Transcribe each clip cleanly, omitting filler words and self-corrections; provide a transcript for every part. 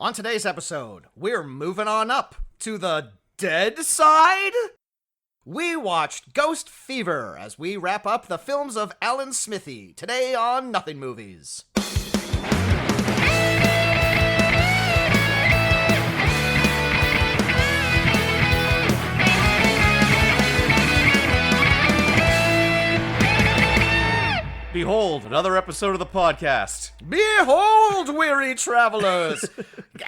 On today's episode, we're moving on up to the dead side. We watched Ghost Fever as we wrap up the films of Alan Smithee today on Nothing Movies. Behold, another episode of the podcast. Behold, weary travelers!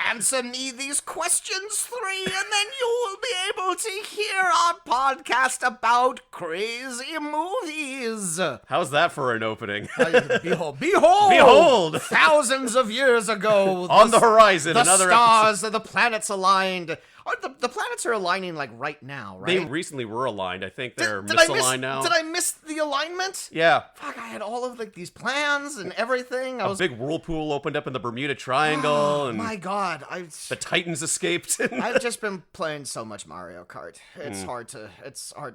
Answer me these questions 3, and then you will be able to hear our podcast about crazy movies. How's that for an opening? Behold! Thousands of years ago, on the horizon, the another stars, the planets aligned. The planets are aligning like right now, right? They recently were aligned. I think they're misaligned now. Did I miss the alignment? Yeah. Fuck, I had all of these plans and everything. A big whirlpool opened up in the Bermuda Triangle. And my God, the Titans escaped. I've just been playing so much Mario Kart. It's hard to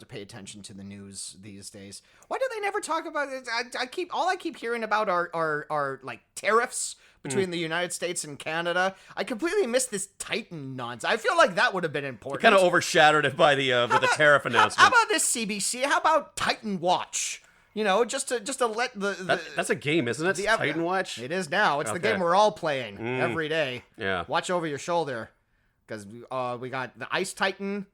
pay attention to the news these days. Why do they never talk about it? I keep hearing about are like tariffs between the United States and Canada. I completely missed this Titan nonsense. I feel like that would have been important. Kind of overshadowed it by the with the tariff announcement. How about this, CBC? How about Titan Watch? You know, just to let that's a game, isn't it? Titan Watch? It is now. It's the game we're all playing every day. Yeah. Watch over your shoulder. Because we got the Ice Titan,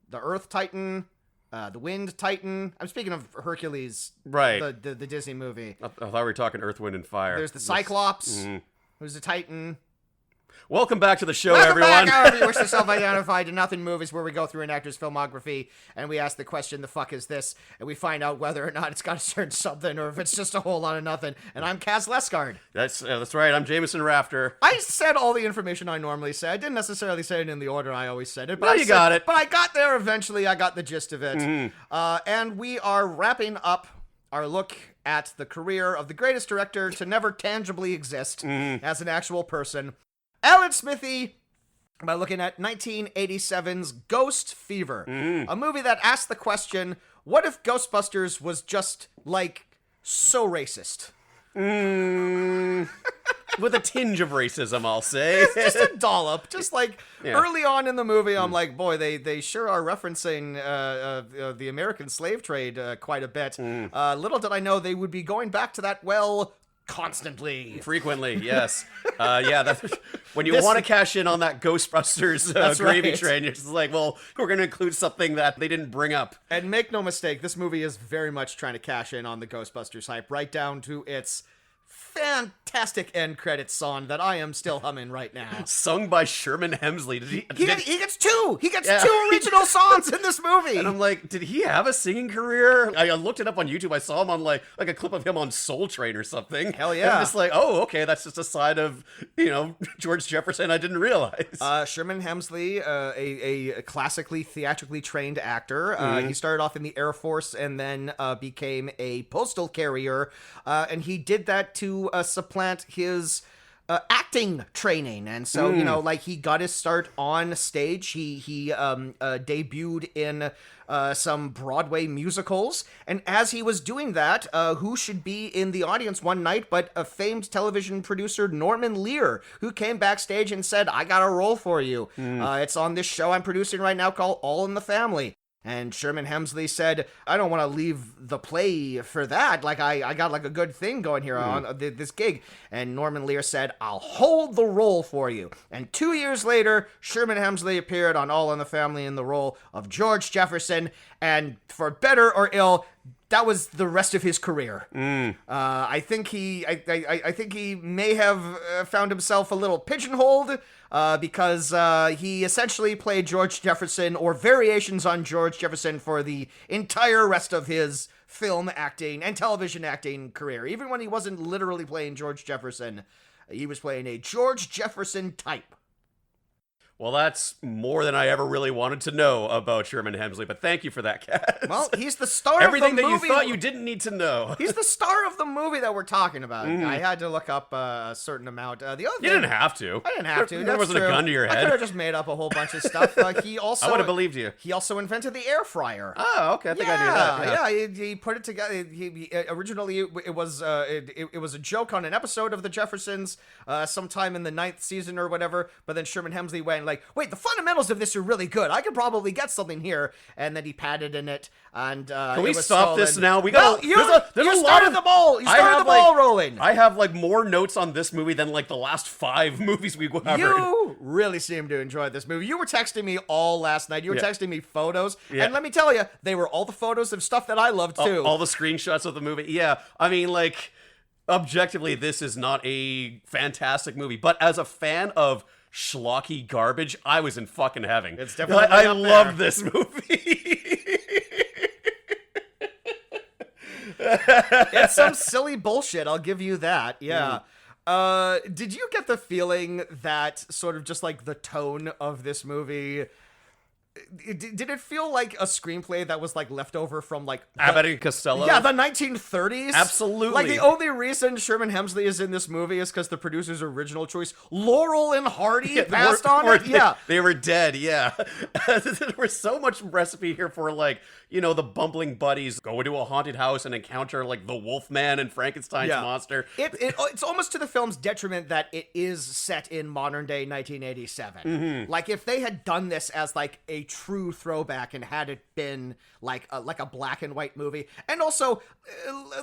the Earth Titan, the Wind Titan. I'm speaking of Hercules. Right. The Disney movie. I thought we were talking Earth, Wind, and Fire. There's the Cyclops, who's a Titan. Welcome back to the show, Welcome everyone. Back, however you wish to self-identify, to Nothing Movies, where we go through an actor's filmography and we ask the question, the fuck is this? And we find out whether or not it's got a certain something or if it's just a whole lot of nothing. And I'm Kaz Lesgard. That's right. I'm Jameson Rafter. I said all the information I normally say. I didn't necessarily say it in the order I always said it. But No, you got it. But I got there eventually. I got the gist of it. And we are wrapping up our look at the career of the greatest director to never tangibly exist as an actual person, Alan Smithee, by looking at 1987's Ghost Fever, a movie that asked the question, what if Ghostbusters was just, like, so racist? With a tinge of racism, I'll say. Just a dollop. Just like early on in the movie, I'm like, boy, they sure are referencing the American slave trade quite a bit. Little did I know they would be going back to that, well, constantly. Frequently, yes. When you want to cash in on that Ghostbusters gravy train, you're just like, well, we're going to include something that they didn't bring up. And make no mistake, this movie is very much trying to cash in on the Ghostbusters hype, right down to its fantastic end credits song that I am still humming right now. Sung by Sherman Hemsley. He gets two. He gets two original songs in this movie. And I'm like, did he have a singing career? I looked it up on YouTube. I saw him on like a clip of him on Soul Train or something. Hell yeah. And I'm just like, oh, okay, that's just a side of, George Jefferson I didn't realize. Sherman Hemsley, a classically theatrically trained actor. He started off in the Air Force and then became a postal carrier. And he did that to supplant his acting training, and so he got his start on stage. He debuted in some Broadway musicals, and as he was doing that, who should be in the audience one night but a famed television producer, Norman Lear, who came backstage and said, I got a role for you. It's on this show I'm producing right now called All in the Family. And Sherman Hemsley said, I don't want to leave the play for that. Like, I got, like, a good thing going here on this gig. And Norman Lear said, I'll hold the role for you. And 2 years later, Sherman Hemsley appeared on All in the Family in the role of George Jefferson. And for better or ill, that was the rest of his career. I think he may have found himself a little pigeonholed because he essentially played George Jefferson or variations on George Jefferson for the entire rest of his film acting and television acting career. Even when he wasn't literally playing George Jefferson, he was playing a George Jefferson type. Well, that's more than I ever really wanted to know about Sherman Hemsley, but thank you for that, Kat. Well, he's the star Everything of the that movie. you thought you didn't need to know. He's the star of the movie that we're talking about. I had to look up a certain amount. The other You thing, didn't have to. I didn't have to. There That's wasn't true. a gun to your I head. could have just made up a whole bunch of stuff. He also I would have believed you. He also invented the air fryer. Oh, okay. I think I knew that. Yeah, he put it together. He originally it was a joke on an episode of The Jeffersons, sometime in the 9th season or whatever. But then Sherman Hemsley went like, "Wait, the fundamentals of this are really good. I could probably get something here." And then he padded in it, and Can we it was stop solid. this now? We Well, got you there's a lot started of the ball. You started the ball rolling. I have like more notes on this movie than like the last 5 movies we covered. You really seem to enjoy this movie. You were texting me all last night. You were texting me photos. Yeah. And let me tell you, they were all the photos of stuff that I loved too. All the screenshots of the movie. Yeah, I mean, like, objectively, this is not a fantastic movie, but as a fan of schlocky garbage, I was in fucking heaven. It's definitely I up love there. this movie. It's some silly bullshit, I'll give you that. Yeah. Did you get the feeling that sort of just like the tone of this movie, did it feel like a screenplay that was like left over from like Abbott and Costello? Yeah, the 1930s. Absolutely. Like the only reason Sherman Hemsley is in this movie is because the producer's original choice, Laurel and Hardy, passed on it. Yeah, they were dead. Yeah, there was so much recipe here for like, you know, the bumbling buddies go into a haunted house and encounter like the Wolfman and Frankenstein's monster. It's almost to the film's detriment that it is set in modern day 1987. Like if they had done this as like a true throwback and had it been like a black and white movie, and also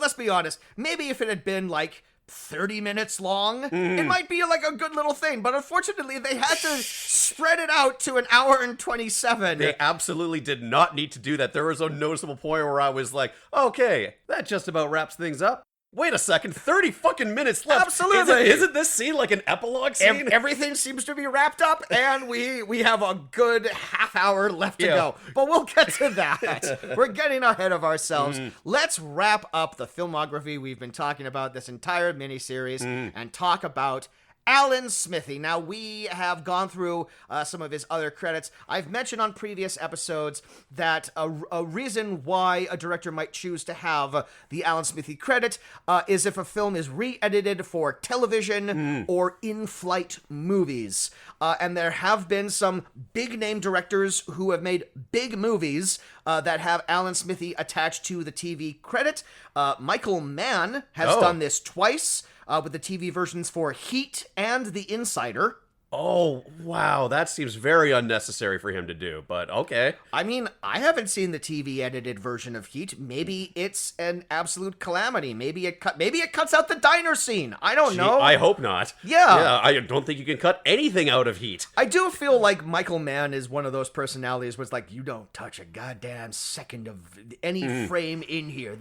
let's be honest, maybe if it had been like 30 minutes long, it might be like a good little thing, but unfortunately they had to spread it out to an hour and 27. They absolutely did not need to do that. There was a noticeable point where I was like, okay, that just about wraps things up. Wait a second, 30 fucking minutes left. Absolutely. Isn't this scene like an epilogue scene? Everything seems to be wrapped up, and we have a good half hour left to go. But we'll get to that. We're getting ahead of ourselves. Let's wrap up the filmography we've been talking about this entire miniseries and talk about Alan Smithee. Now, we have gone through some of his other credits. I've mentioned on previous episodes that a reason why a director might choose to have the Alan Smithee credit is if a film is re-edited for television or in-flight movies. And there have been some big-name directors who have made big movies that have Alan Smithee attached to the TV credit. Michael Mann has done this twice. With the TV versions for Heat and The Insider. Oh, wow. That seems very unnecessary for him to do, but okay. I mean, I haven't seen the TV edited version of Heat. Maybe it's an absolute calamity. Maybe it cuts out the diner scene. I don't know. I hope not. Yeah. I don't think you can cut anything out of Heat. I do feel like Michael Mann is one of those personalities where it's like, you don't touch a goddamn second of any frame in here.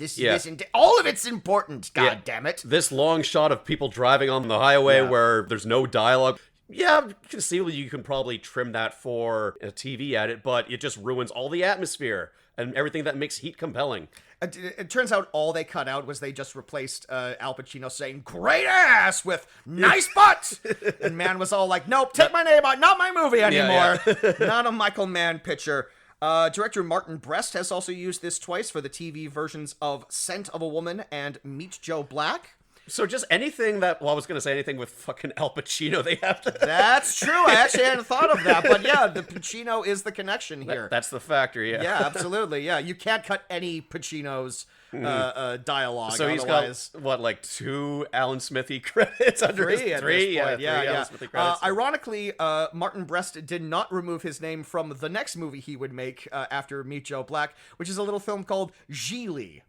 All of it's important, god damn it. This long shot of people driving on the highway where there's no dialogue. Yeah, conceivably you can probably trim that for a TV edit, but it just ruins all the atmosphere and everything that makes Heat compelling. It turns out all they cut out was they just replaced Al Pacino saying "great ass" with "nice butt," and Mann was all like, "Nope, take my name out, not my movie anymore." Not a Michael Mann picture. Director Martin Brest has also used this twice for the TV versions of Scent of a Woman and Meet Joe Black. So just anything that, well, I was going to say anything with fucking Al Pacino, they have to... That's true. I actually hadn't thought of that. But yeah, the Pacino is the connection here. That's the factor, yeah. Yeah, absolutely. Yeah, you can't cut any Pacino's dialogue. So he's otherwise. got, what, like 2 Alan Smithee credits under Three his... at Three? this point. Yeah, Yeah. Alan Smithee credits. Ironically, Martin Brest did not remove his name from the next movie he would make after Meet Joe Black, which is a little film called Gigli.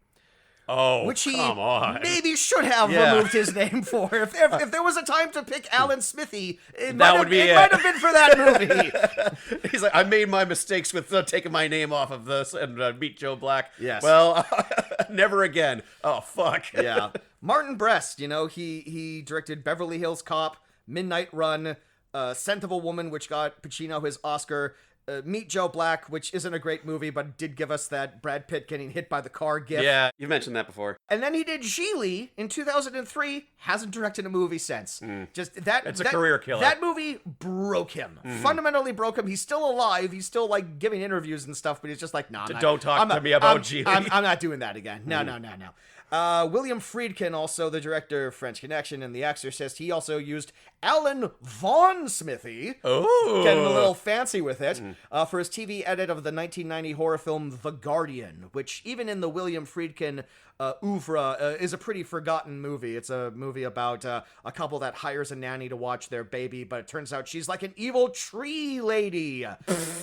Oh, Which he come on. maybe should have removed his name for. If there was a time to pick Alan Smithee, it might have been for that movie. He's like, I made my mistakes with taking my name off of this and Meet Joe Black. Yes. Well, never again. Oh, fuck. Yeah. Martin Brest, he directed Beverly Hills Cop, Midnight Run, Scent of a Woman, which got Pacino his Oscar, Meet Joe Black, which isn't a great movie, but did give us that Brad Pitt getting hit by the car gif. Yeah, you mentioned that before. And then he did Geely in 2003. Hasn't directed a movie since. Just that. It's a career killer. That movie broke him. Fundamentally broke him. He's still alive. He's still like giving interviews and stuff, but he's just like, no. Don't talk to me about Geely. I'm not doing that again. No. William Friedkin, also the director of French Connection and The Exorcist, he also used Alan Von Smithy, getting a little fancy with it, for his TV edit of the 1990 horror film The Guardian, which even in the William Friedkin oeuvre is a pretty forgotten movie. It's a movie about a couple that hires a nanny to watch their baby, but it turns out she's like an evil tree lady.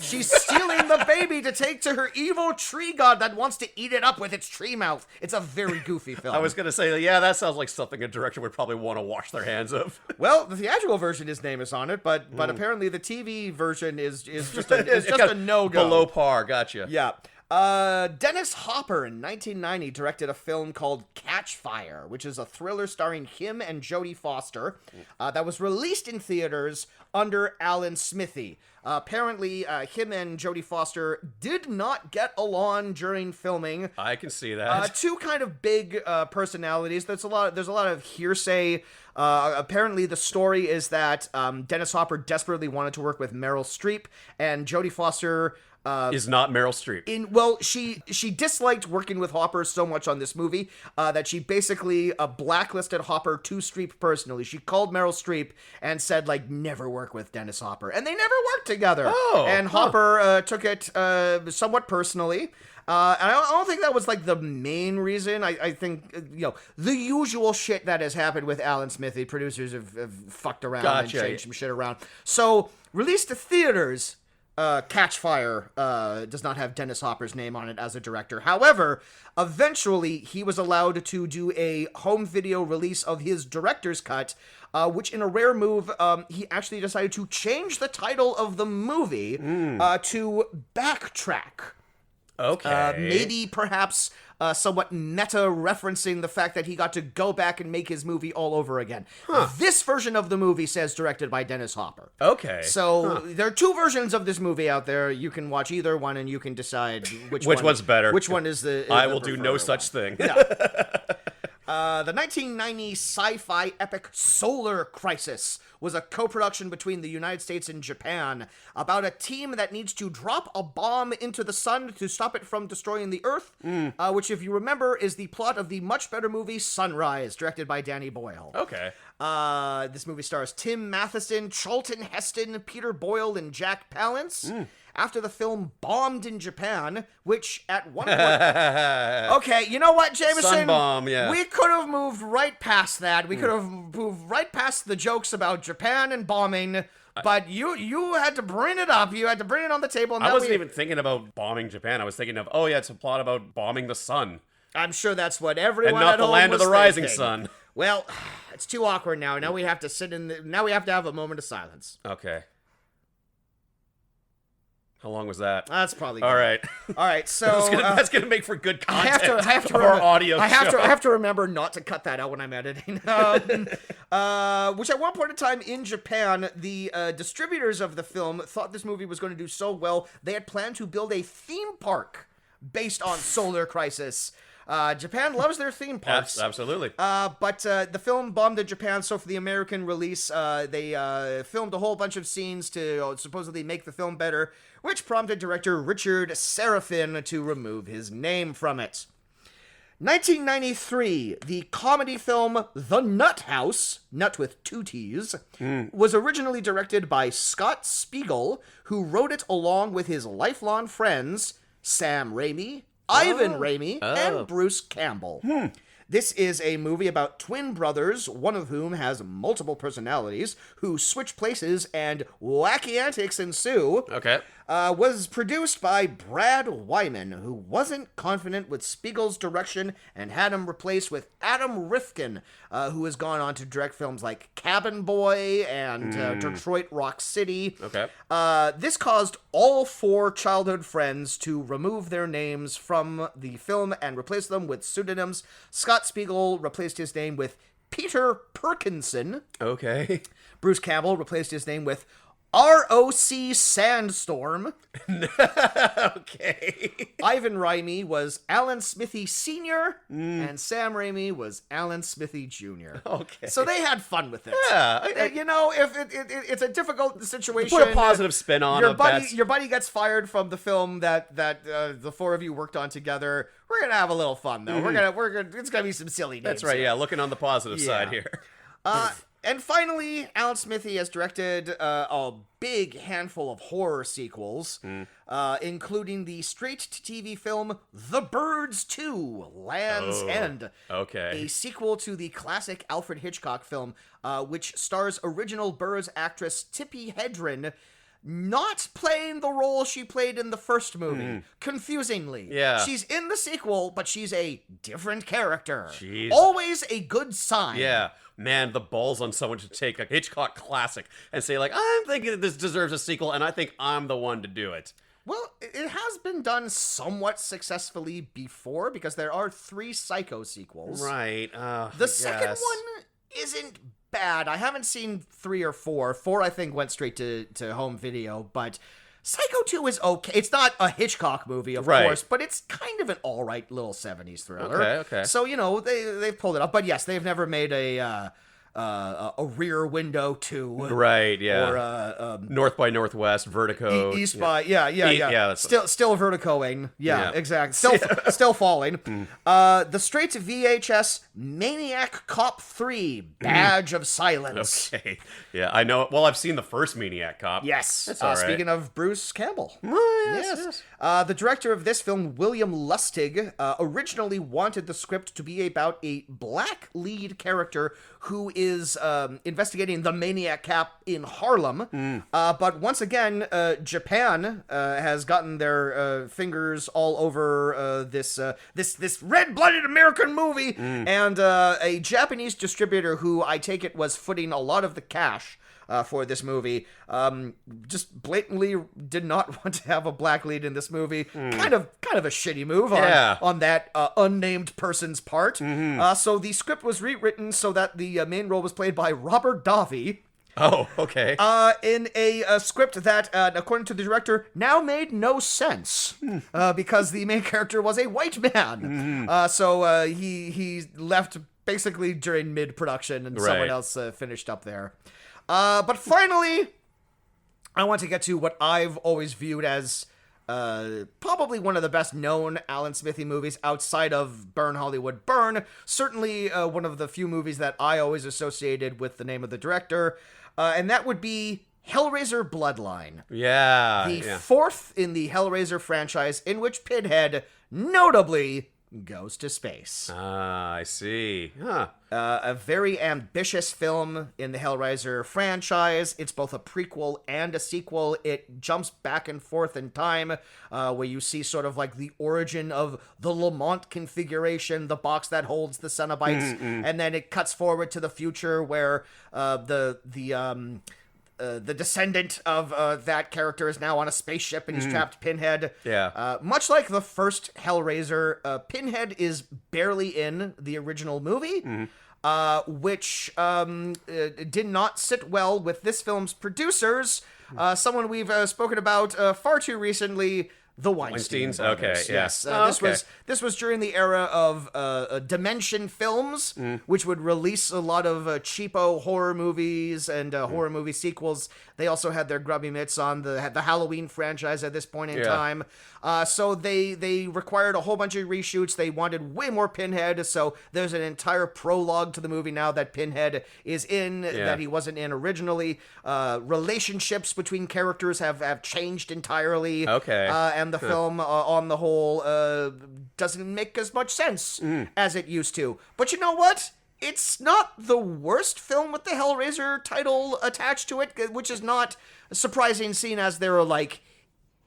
She's stealing the baby to take to her evil tree god that wants to eat it up with its tree mouth. It's a very goofy film. I was going to say, yeah, that sounds like something a director would probably want to wash their hands of. Well, the theatrical version, his name is on it, but apparently the TV version is just a no-go. Below par, gotcha. Yeah. Dennis Hopper in 1990 directed a film called Catch Fire, which is a thriller starring him and Jodie Foster that was released in theaters under Alan Smithy. Apparently, him and Jodie Foster did not get along during filming. I can see that. Two kind of big personalities. There's a lot of hearsay. Apparently, the story is that Dennis Hopper desperately wanted to work with Meryl Streep, and Jodie Foster is not Meryl Streep. She disliked working with Hopper so much on this movie that she basically blacklisted Hopper to Streep personally. She called Meryl Streep and said, like, never work with Dennis Hopper. And they never worked together. And Hopper took it somewhat personally. And I don't think that was, like, the main reason. I think, the usual shit that has happened with Alan Smithy. Producers have fucked around and changed some shit around. So, released to theaters, Catch Fire does not have Dennis Hopper's name on it as a director. However, eventually he was allowed to do a home video release of his director's cut, which in a rare move, he actually decided to change the title of the movie to Backtrack. Okay. Maybe perhaps somewhat meta-referencing the fact that he got to go back and make his movie all over again. This version of the movie says directed by Dennis Hopper. Okay. So there are two versions of this movie out there. You can watch either one and you can decide which one's better. Which one is the I will do no such thing. Yeah. The 1990 sci-fi epic Solar Crisis was a co-production between the United States and Japan about a team that needs to drop a bomb into the sun to stop it from destroying the Earth, which, if you remember, is the plot of the much better movie Sunrise, directed by Danny Boyle. Okay. This movie stars Tim Matheson, Charlton Heston, Peter Boyle, and Jack Palance. After the film bombed in Japan, which at one point... Okay, you know what, Jameson? Sun bomb, yeah. We could have moved right past that. We could have moved right past the jokes about Japan and bombing, but you had to bring it up. You had to bring it on the table. And I wasn't even thinking about bombing Japan. I was thinking of, it's a plot about bombing the sun. I'm sure that's what everyone and not at the home land was of the rising thinking. sun. Well, it's too awkward now. Now we have to now we have to have a moment of silence. Okay. How long was that? That's probably all right. All right, so that's gonna make for good content. I have to for our audio. I have to remember not to cut that out when I'm editing. Which at one point in time in Japan, the distributors of the film thought this movie was going to do so well they had planned to build a theme park based on Solar Crisis. Japan loves their theme parks. Yes, absolutely. But the film bombed in Japan, so for the American release, they filmed a whole bunch of scenes to supposedly make the film better, which prompted director Richard Serafin to remove his name from it. 1993, the comedy film The Nut House, nut with two T's, was originally directed by Scott Spiegel, who wrote it along with his lifelong friends, Sam Raimi, Ivan Raimi, and Bruce Campbell. This is a movie about twin brothers, one of whom has multiple personalities, who switch places and wacky antics ensue. Okay. Was produced by Brad Wyman, who wasn't confident with Spiegel's direction and had him replaced with Adam Rifkin, who has gone on to direct films like Cabin Boy and Detroit Rock City. Okay. This caused all four childhood friends to remove their names from the film and replace them with pseudonyms. Scott Spiegel replaced his name with Peter Perkinson. Okay. Bruce Campbell replaced his name with R.O.C. Sandstorm. Okay. Ivan Raimi was Alan Smithy Sr., and Sam Raimi was Alan Smithy Jr. Okay. So they had fun with it. Yeah. You know, if it's a difficult situation. Put a positive spin on it. Your buddy gets fired from the film that the four of you worked on together. We're gonna have a little fun though. It's gonna be some silly names. That's right. here. Yeah, looking on the positive side here. And finally, Alan Smithy has directed a big handful of horror sequels, including the straight-to-TV film The Birds 2: Land's End. Okay. A sequel to the classic Alfred Hitchcock film, which stars original Birds actress Tippi Hedren, not playing the role she played in the first movie. Confusingly. Yeah. She's in the sequel, but she's a different character. Jeez. Always a good sign. Yeah. Man, the balls on someone to take a Hitchcock classic and say, like, I'm thinking that this deserves a sequel, and I think I'm the one to do it. Well, it has been done somewhat successfully before, because there are 3 Psycho sequels. Right. The second one isn't bad. I haven't seen 3 or 4. 4, I think, went straight to home video, but Psycho 2 is okay. It's not a Hitchcock movie, of course, but it's kind of an all-right little 70s thriller. Okay. So, you know, they've pulled it up. But yes, they've never made a Rear Window 2. Right, yeah. Or North by Northwest, Vertigo. East by, yeah. Still vertigoing. Yeah, exactly. Still falling. The straight to VHS Maniac Cop 3, Badge of Silence. Okay. Yeah, I know. Well, I've seen the first Maniac Cop. Yes. That's all right. Speaking of Bruce Campbell. Yes. The director of this film, William Lustig, originally wanted the script to be about a black lead character who is investigating the Maniac Cop in Harlem. But once again, Japan has gotten their fingers all over this red-blooded American movie, and a Japanese distributor who I take it was footing a lot of the cash for this movie, just blatantly did not want to have a black lead in this movie. Kind of a shitty move on that unnamed person's part. So the script was rewritten so that the main role was played by Robert Davi. Oh, okay. In a script that, according to the director, now made no sense because the main character was a white man. So he left basically during mid-production, and someone else finished up there. But finally, I want to get to what I've always viewed as probably one of the best known Alan Smithy movies outside of Burn Hollywood Burn. Certainly one of the few movies that I always associated with the name of the director. And that would be Hellraiser Bloodline. Yeah. The fourth in the Hellraiser franchise, in which Pinhead notably goes to space. Ah, I see. Huh. A very ambitious film in the Hellraiser franchise. It's both a prequel and a sequel. It jumps back and forth in time, where you see sort of like the origin of the Lamont configuration, the box that holds the Cenobites, and then it cuts forward to the future where the descendant of that character is now on a spaceship and he's trapped Pinhead. Yeah. Much like the first Hellraiser, Pinhead is barely in the original movie, which did not sit well with this film's producers, someone we've spoken about far too recently, the Weinstein brothers. Okay, yeah. Yes. This was during the era of Dimension Films, which would release a lot of cheapo horror movies and horror movie sequels. They also had their grubby mitts on the Halloween franchise at this point in time. So they required a whole bunch of reshoots. They wanted way more Pinhead, so there's an entire prologue to the movie now that Pinhead is in that he wasn't in originally. Relationships between characters have changed entirely. Okay. And the film, on the whole, doesn't make as much sense as it used to. But you know what? It's not the worst film with the Hellraiser title attached to it, which is not surprising, seeing as there are like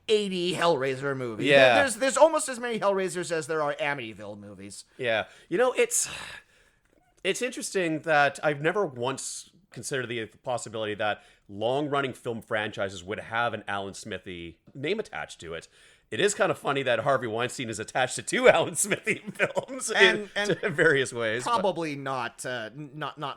80 Hellraiser movies. Yeah. There's almost as many Hellraisers as there are Amityville movies. Yeah. You know, it's interesting that I've never once considered the possibility that long-running film franchises would have an Alan Smithy name attached to it. it is kind of funny that Harvey Weinstein is attached to 2 Alan Smithy films in various ways. Probably not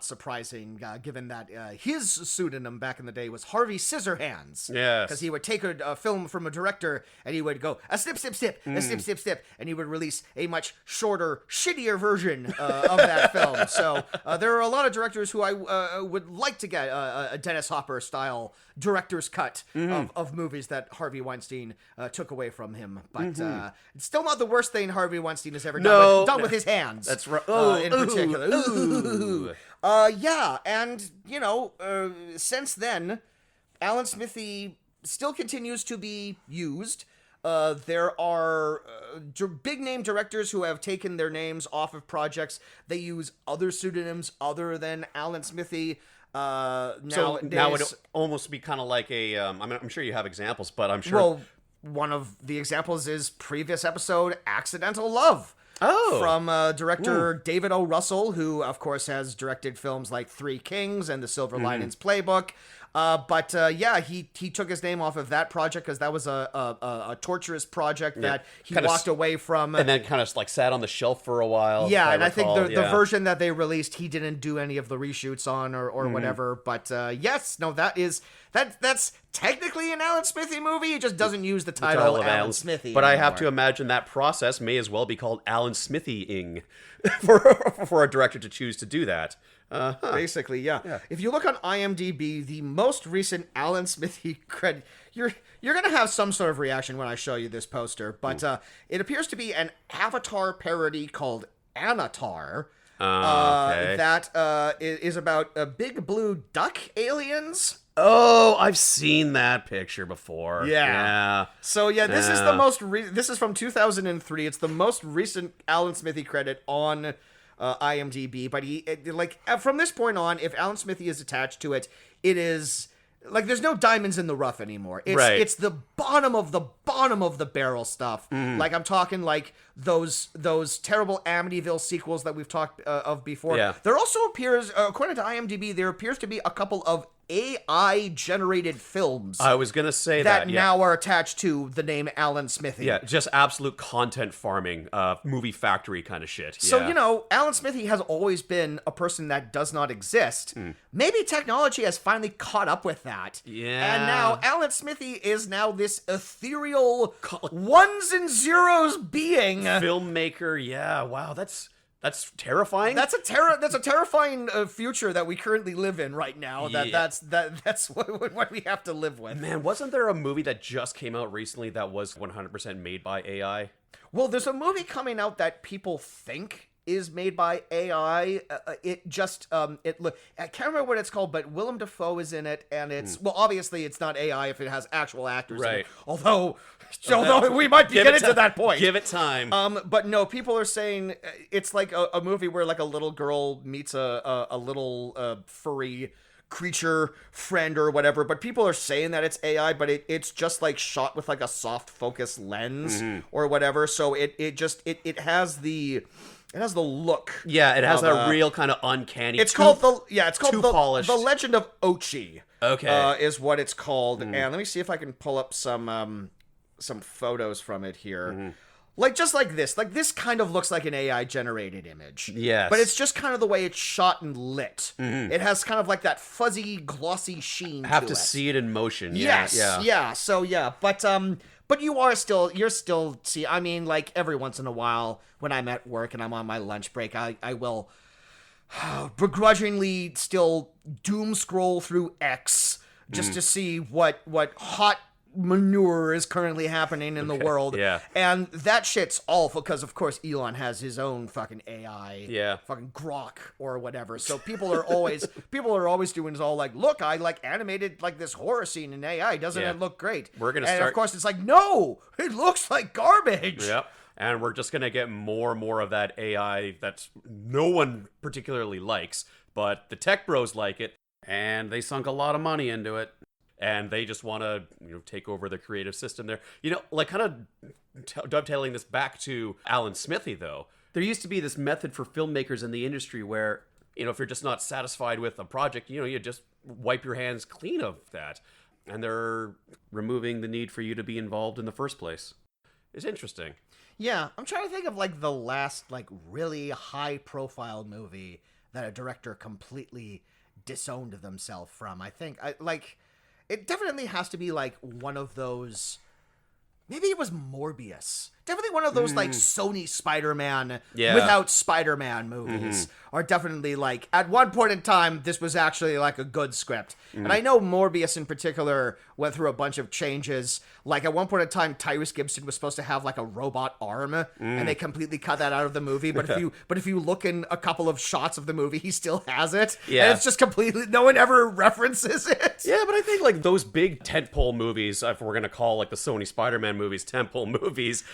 surprising, given that his pseudonym back in the day was Harvey Scissorhands. Yes. Because he would take a film from a director and he would go, a snip, snip, snip, a snip, snip, snip, and he would release a much shorter, shittier version of that film. So there are a lot of directors who I would like to get a Dennis Hopper-style director's cut of movies that Harvey Weinstein took away from him. But it's still not the worst thing Harvey Weinstein has ever done with his hands. That's right. In particular. Yeah, and, since then, Alan Smithy still continues to be used. There are big-name directors who have taken their names off of projects. They use other pseudonyms other than Alan Smithy. Now it'd almost be kind of like a. I'm sure you have examples, but I'm sure. Well, one of the examples is previous episode, Accidental Love. From director David O. Russell, who, of course, has directed films like Three Kings and The Silver Linings Playbook. But he took his name off of that project because that was a torturous project that he walked away from. And then kind of like sat on the shelf for a while. Yeah, and I think the version that they released, he didn't do any of the reshoots on or whatever. But that's technically an Alan Smithy movie. It just doesn't use the title of Alan Smithy. But I have to imagine that process may as well be called Alan Smithy-ing for a director to choose to do that. Basically, yeah. If you look on IMDb, the most recent Alan Smithy credit, you're gonna have some sort of reaction when I show you this poster. But it appears to be an Avatar parody called Anatar. That is about big blue duck aliens. Oh, I've seen that picture before. Yeah. So this is the most. This is from 2003. It's the most recent Alan Smithy credit on IMDb. But from this point on, if Alan Smithy is attached to it, it is like there's no diamonds in the rough anymore. It's the bottom of the barrel stuff. Like I'm talking like those terrible Amityville sequels that we've talked of before. Yeah. There also appears, according to IMDb, there appears to be a couple of AI-generated films. I was going to say that now are attached to the name Alan Smithy. Yeah, just absolute content farming, movie factory kind of shit. So, Alan Smithy has always been a person that does not exist. Maybe technology has finally caught up with that. Yeah. And now Alan Smithy is now this ethereal ones and zeros being. Filmmaker, yeah. Wow, that's terrifying. That's a terrifying future that we currently live in right now. That's what we have to live with. Man, wasn't there a movie that just came out recently that was 100% made by AI? Well, there's a movie coming out that people think is made by AI. I can't remember what it's called, but Willem Dafoe is in it, and it's well, obviously it's not AI if it has actual actors in it. Although we might get into that point. Give it time. But no, people are saying it's like a movie where like a little girl meets a little furry creature friend or whatever, but people are saying that it's AI, but it's just like shot with like a soft focus lens or whatever. So it has the look. Yeah, it has a real kind of uncanny. It's called polished. The Legend of Ochi. Okay, is what it's called. And let me see if I can pull up some photos from it here. Like just like this kind of looks like an AI generated image. Yes, but it's just kind of the way it's shot and lit. It has kind of like that fuzzy, glossy sheen. Have to see it in motion. Yes, yeah. So yeah, but you're still see. I mean, like every once in a while when I'm at work and I'm on my lunch break, I will begrudgingly still doom scroll through X just to see what hot manure is currently happening in the world. Yeah. And that shit's all because, of course, Elon has his own fucking AI. Yeah. Fucking Grok or whatever. So people are always doing is all like, look, I like animated like this horror scene in AI. Doesn't it look great? And of course it's like, no, it looks like garbage. Yep. And we're just going to get more and more of that AI that no one particularly likes, but the tech bros like it, and they sunk a lot of money into it. And they just want to, take over the creative system there. Like kind of dovetailing this back to Alan Smithy, though. There used to be this method for filmmakers in the industry where, if you're just not satisfied with a project, you just wipe your hands clean of that. And they're removing the need for you to be involved in the first place. is interesting. Yeah, I'm trying to think of like the last like really high profile movie that a director completely disowned themselves from. I think it definitely has to be like one of those. Maybe it was Morbius. Definitely one of those like Sony Spider-Man without Spider-Man movies are definitely like, at one point in time, this was actually like a good script. And I know Morbius in particular went through a bunch of changes. Like at one point in time, Tyrese Gibson was supposed to have like a robot arm and they completely cut that out of the movie. But if you look in a couple of shots of the movie, he still has it. Yeah. And it's just completely, no one ever references it. Yeah, but I think like those big tentpole movies, if we're gonna call like the Sony Spider-Man movies tentpole movies,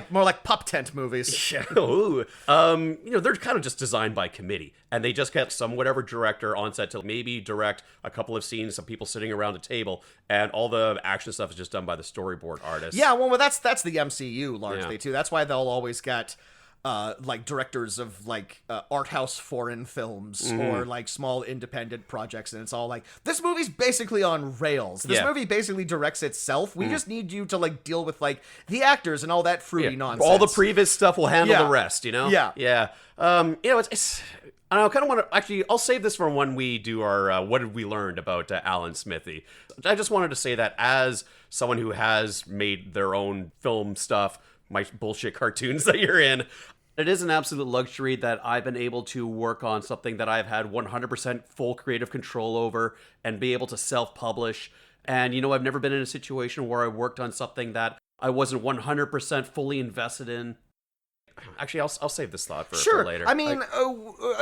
more like pup tent movies. Yeah, you know, they're kind of just designed by committee, and they just get some whatever director on set to maybe direct a couple of scenes, some people sitting around a table, and all the action stuff is just done by the storyboard artists. Yeah, well, that's the MCU largely too. That's why they'll always get like directors of like art house foreign films or like small independent projects, and it's all like, this movie's basically on rails. This movie basically directs itself. We just need you to like deal with like the actors and all that fruity nonsense. All the previous stuff will handle the rest, you know? Yeah. You know, it's I don't know, I kind of want to, actually, I'll save this for when we do our, what did we learn about Alan Smithy. I just wanted to say that as someone who has made their own film stuff, my bullshit cartoons that you're in, it is an absolute luxury that I've been able to work on something that I've had 100% full creative control over and be able to self-publish. And, you know, I've never been in a situation where I worked on something that I wasn't 100% fully invested in. Actually, I'll save this thought for later. I mean,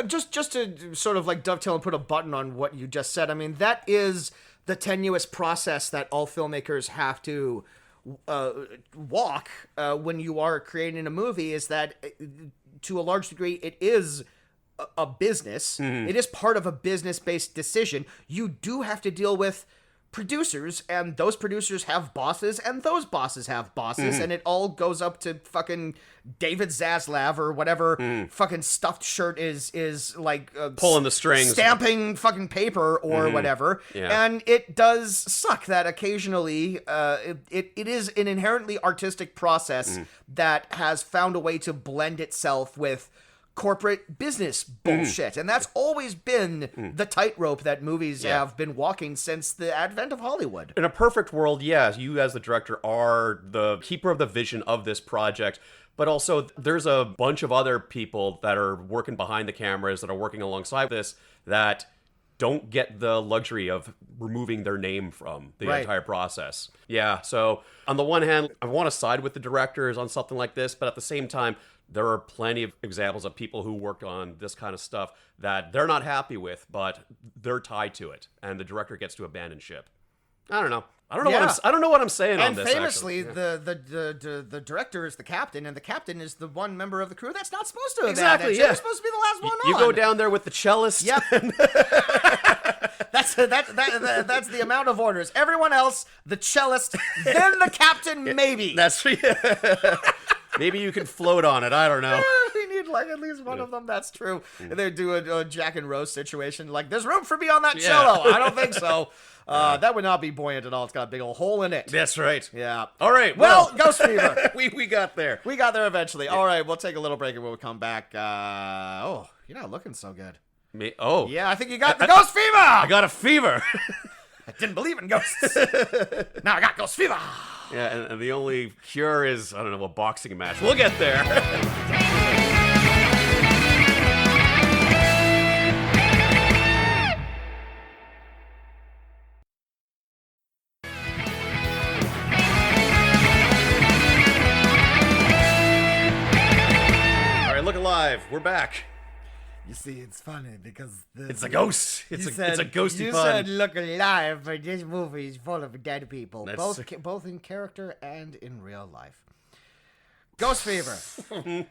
just to sort of like dovetail and put a button on what you just said, I mean, that is the tenuous process that all filmmakers have to walk when you are creating a movie, is that to a large degree it is a business. It is part of a business-based decision. You do have to deal with producers, and those producers have bosses, and those bosses have bosses, and it all goes up to fucking David Zaslav or whatever fucking stuffed shirt is like pulling the strings, stamping fucking paper or whatever. And it does suck that occasionally it is an inherently artistic process that has found a way to blend itself with corporate business bullshit. And that's always been the tightrope that movies have been walking since the advent of Hollywood. In a perfect world, yes, you as the director are the keeper of the vision of this project, but also there's a bunch of other people that are working behind the cameras, that are working alongside this, that don't get the luxury of removing their name from the entire process. Yeah, so on the one hand, I want to side with the directors on something like this, but at the same time, there are plenty of examples of people who work on this kind of stuff that they're not happy with, but they're tied to it, and the director gets to abandon ship. I don't know. I don't know what I'm saying on this. And famously, the director is the captain, and the captain is the one member of the crew that's not supposed to abandon. They're supposed to be the last one on. You go down there with the cellist. Yep. That's the amount of orders. Everyone else, the cellist, then the captain, maybe. That's maybe you can float on it. I don't know. We need like at least one of them. That's true. And they do a Jack and Rose situation. Like, there's room for me on that cello. I don't think so. That would not be buoyant at all. It's got a big old hole in it. That's right. Yeah. All right. Well, Ghost Fever. we got there. We got there eventually. All right. We'll take a little break, and when we come back, oh, you're not looking so good. Me? Oh. Yeah, I think you got the Ghost Fever. I got a fever. I didn't believe in ghosts. Now I got Ghost Fever. Yeah, and the only cure is, I don't know, a boxing match. We'll get there. All right, look alive. We're back. You see, it's funny because it's a ghost. It's a ghosty you pun. You said look alive, but this movie is full of dead people, both in character and in real life. Ghost Fever, filmed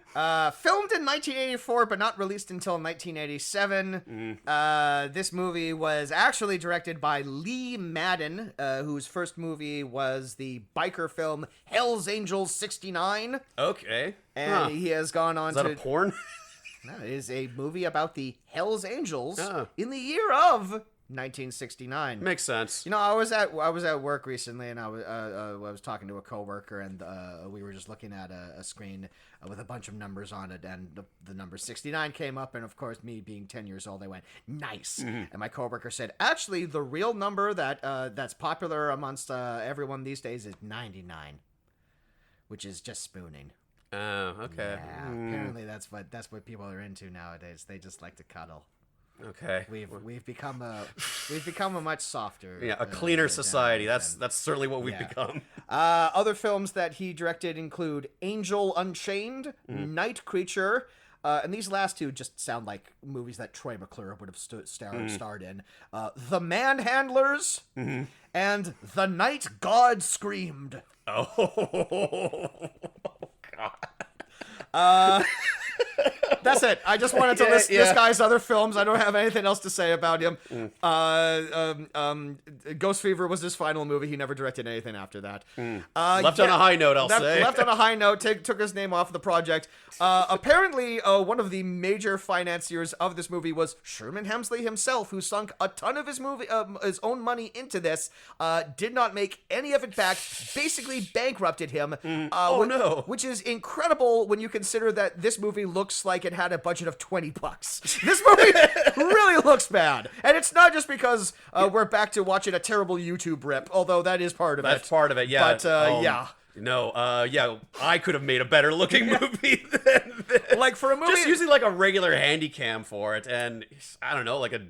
in 1984 but not released until 1987. This movie was actually directed by Lee Madden, whose first movie was the biker film Hell's Angels '69. Okay, and he has gone on to... Is that a porn? No, it is a movie about the Hells Angels in the year of 1969. Makes sense. You know, I was at work recently, and I was talking to a coworker, and we were just looking at a screen with a bunch of numbers on it, and the number 69 came up, and of course, me being 10 years old, I went, nice. And my coworker said, actually, the real number that's popular amongst everyone these days is 99, which is just spooning. Oh, okay. Yeah, apparently that's what people are into nowadays. They just like to cuddle. Okay. We've become a much softer, a cleaner society. That's certainly what we've become. Other films that he directed include Angel Unchained, Night Creature, and these last two just sound like movies that Troy McClure would have starred in. The Manhandlers and The Night God Screamed. Oh God. That's it. I just wanted to list this guy's other films. I don't have anything else to say about him. Ghost Fever was his final movie. He never directed anything after that. Left on a high note, I'll say. Left on a high note. Took his name off the project. Apparently, one of the major financiers of this movie was Sherman Hemsley himself, who sunk a ton of his own money into this. Did not make any of it back. Basically bankrupted him. No! Which is incredible when you consider that this movie looks like it had a budget of $20. This movie really looks bad, and it's not just because we're back to watching a terrible YouTube rip, although that is part of it. That's part of it, yeah. But No, I could have made a better looking movie than this. Like for a movie, just using like a regular handy cam for it, and I don't know, like a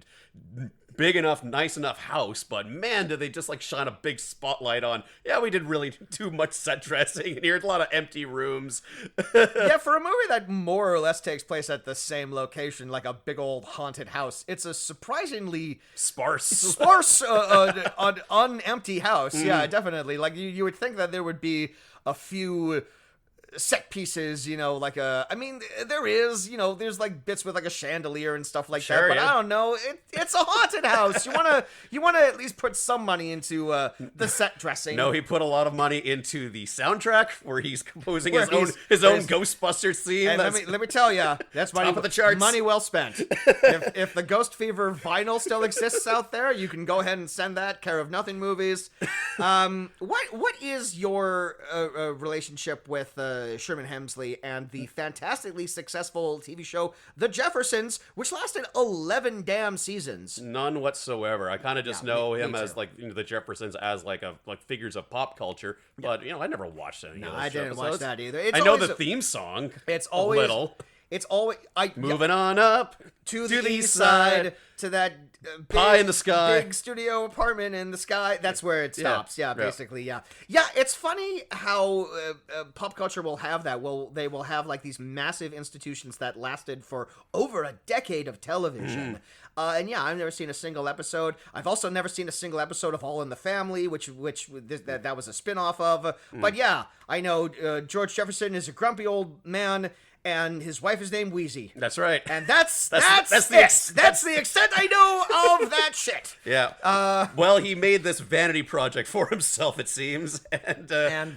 big enough, nice enough house, but man, did they just like shine a big spotlight on. Yeah, we did really too much set dressing in here. A lot of empty rooms. Yeah, for a movie that more or less takes place at the same location, like a big old haunted house, it's a surprisingly sparse, unempty house. Yeah, definitely. Like you would think that there would be a few set pieces, like there is, there's like bits with like a chandelier and stuff like that, but I don't know, it's a haunted house. You want to at least put some money into the set dressing. No, he put a lot of money into the soundtrack where he's composing his own Ghostbusters theme. And let me tell you, that's money, top of the charts. Money well spent. if the Ghost Fever vinyl still exists out there, you can go ahead and send that, Care of Nothing Movies. What is your relationship with Sherman Hemsley and the fantastically successful TV show The Jeffersons, which lasted 11 damn seasons? None whatsoever. I kind of just know him as like the Jeffersons as like figures of pop culture, but I never watched any of those I didn't watch that either. I know the theme song. It's always a little. It's always moving on up to the east side to that pie in the sky, big studio apartment in the sky. That's where it stops. Yeah, basically. Yeah. It's funny how pop culture will have that. They will have like these massive institutions that lasted for over a decade of television. And I've never seen a single episode. I've also never seen a single episode of All in the Family, which that was a spin-off of. But I know George Jefferson is a grumpy old man, and his wife is named Wheezy. That's right. And that's the extent I know of that shit. Yeah. Well, he made this vanity project for himself, it seems, and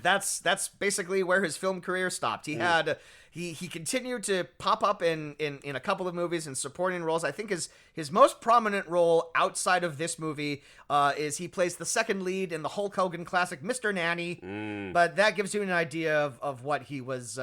that's basically where his film career stopped. He had. He continued to pop up in a couple of movies in supporting roles. I think his most prominent role outside of this movie is he plays the second lead in the Hulk Hogan classic Mr. Nanny. But that gives you an idea of what he was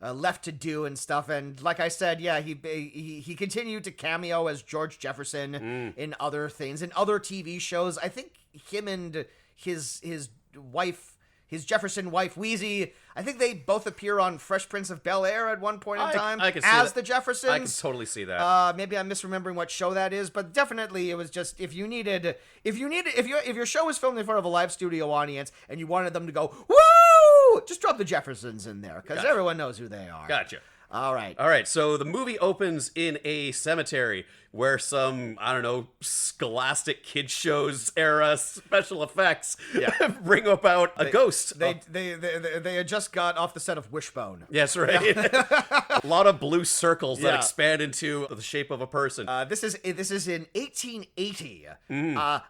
left to do and stuff. And like I said, he continued to cameo as George Jefferson in other things, in other TV shows. I think him and his wife, his Jefferson wife, Wheezy, I think they both appear on Fresh Prince of Bel-Air at one point in time I can see as that. the Jeffersons. I can totally see that. Maybe I'm misremembering what show that is, but definitely it was just if your show was filmed in front of a live studio audience and you wanted them to go woo, just drop the Jeffersons in there because everyone knows who they are. Gotcha. All right. So the movie opens in a cemetery where some, I don't know, Scholastic Kid Shows era special effects bring about a ghost. They had just got off the set of Wishbone. Yes, right. A lot of blue circles that expand into the shape of a person. This is in 1880.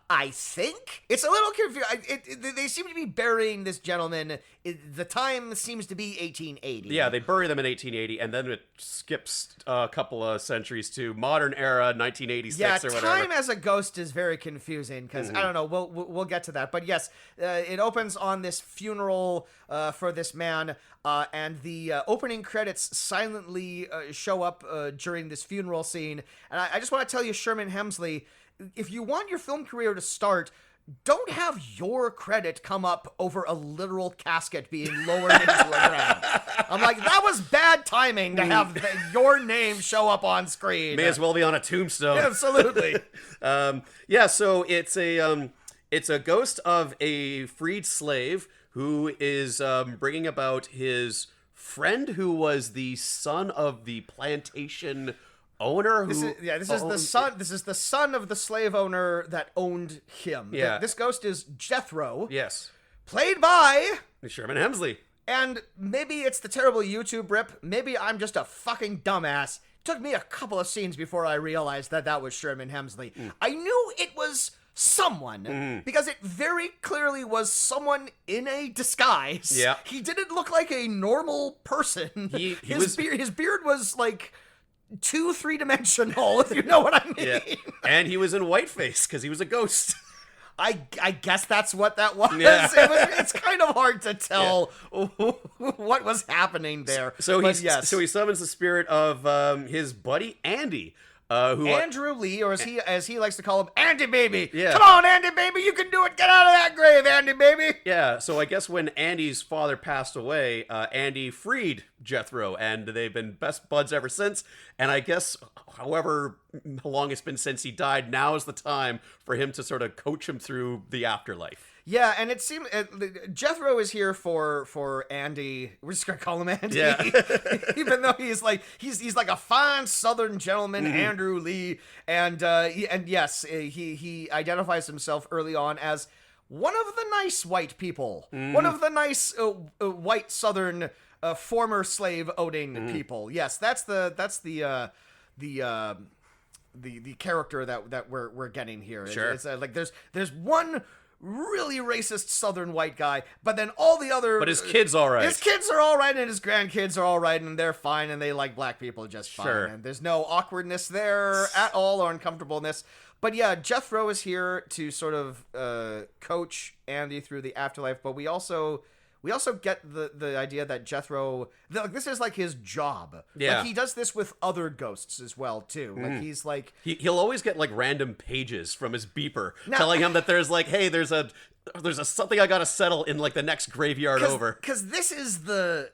I think it's a little confusing. They seem to be burying this gentleman. The time seems to be 1880. Yeah, they bury them in 1880, and then it skips a couple of centuries to modern era. 1986 Yeah, or whatever. time as a ghost is very confusing because I don't know. We'll get to that, but yes, it opens on this funeral for this man, and the opening credits silently show up during this funeral scene. And I just want to tell you, Sherman Hemsley, if you want your film career to start, don't have your credit come up over a literal casket being lowered into the ground. I'm like, that was bad timing to have your name show up on screen. May as well be on a tombstone. Absolutely. Yeah, so it's a ghost of a freed slave who is bringing about his friend who was the son of the plantation owner. This is the son of the slave owner that owned him. Yeah. This ghost is Jethro. Yes. Played by Sherman Hemsley. And maybe it's the terrible YouTube rip. Maybe I'm just a fucking dumbass. Took me a couple of scenes before I realized that was Sherman Hemsley. I knew it was someone because it very clearly was someone in a disguise. Yeah. He didn't look like a normal person. His beard was like 2-3-dimensional, if you know what I mean. Yeah. And he was in whiteface because he was a ghost. I guess that's what that was. Yeah. It's kind of hard to tell what was happening there. So he summons the spirit of his buddy Andy, who Andrew Lee, or as he likes to call him, Andy Baby. Yeah. Come on, Andy Baby, you can do it. Get out of that grave, Andy Baby. Yeah, so I guess when Andy's father passed away, Andy freed Jethro, and they've been best buds ever since. And I guess, however long it's been since he died, now is the time for him to sort of coach him through the afterlife. Yeah, and it seems Jethro is here for Andy. We're just gonna call him Andy, yeah. Even though he's like a fine Southern gentleman, Andrew Lee, and yes, he identifies himself early on as one of the nice white people, one of the nice white Southern former slave owning people. Yes, that's the character that we're getting here. Sure. It's like there's one really racist Southern white guy, but then all the other... But his kids all right. His kids are all right, and his grandkids are all right, and they're fine, and they like black people just fine. Sure. And there's no awkwardness there at all, or uncomfortableness. But yeah, Jethro is here to sort of coach Andy through the afterlife, but we also get the idea that Jethro, this is like his job. Yeah. Like he does this with other ghosts as well too. Like he's like he'll always get like random pages from his beeper telling him that there's like, hey, there's a something I gotta settle in like the next graveyard over. Because this is the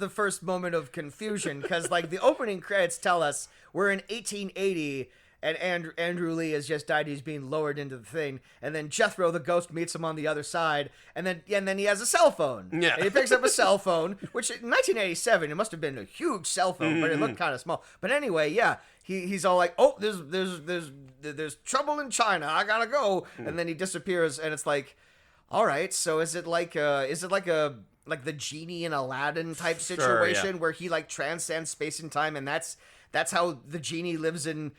first moment of confusion. Because like the opening credits tell us we're in 1880. And Andrew Lee has just died. He's being lowered into the thing. And then Jethro, the ghost, meets him on the other side. And then he has a cell phone. Yeah. And he picks up a cell phone, which in 1987, it must have been a huge cell phone, but it looked kind of small. But anyway, yeah, he's all like, oh, there's trouble in China. I gotta go. And then he disappears. And it's like, all right, so is it like the genie in Aladdin type situation where he like transcends space and time, and that's how the genie lives in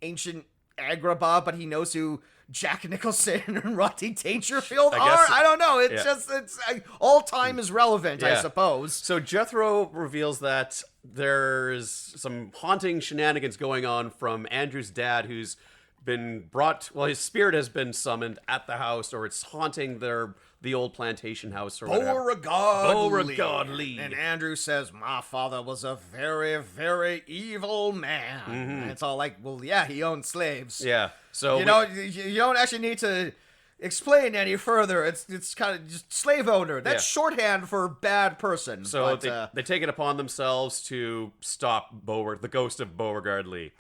ancient Agrabah, but he knows who Jack Nicholson and Rodney Dangerfield are? I don't know. It's all time is relevant, I suppose. So Jethro reveals that there's some haunting shenanigans going on from Andrew's dad, who's been brought, well, his spirit has been summoned at the house, or it's haunting the old plantation house or whatever. Beauregard Lee. And Andrew says, my father was a very, very evil man. And it's all like, well, yeah, he owned slaves. Yeah. So you don't actually need to explain any further. It's kind of just slave owner. That's shorthand for bad person. So they take it upon themselves to stop the ghost of Beauregard Lee.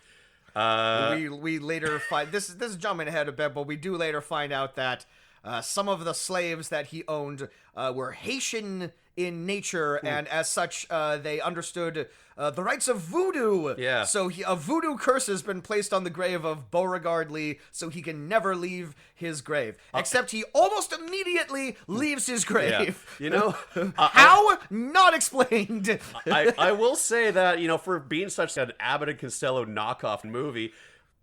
We later find this is jumping ahead a bit, but we do later find out that some of the slaves that he owned were Haitian in nature, and as such, they understood the rites of voodoo. Yeah. So a voodoo curse has been placed on the grave of Beauregard Lee, so he can never leave his grave. Except he almost immediately leaves his grave. Yeah. You know, how? Not explained. I will say that, you know, for being such an Abbott and Costello knockoff movie,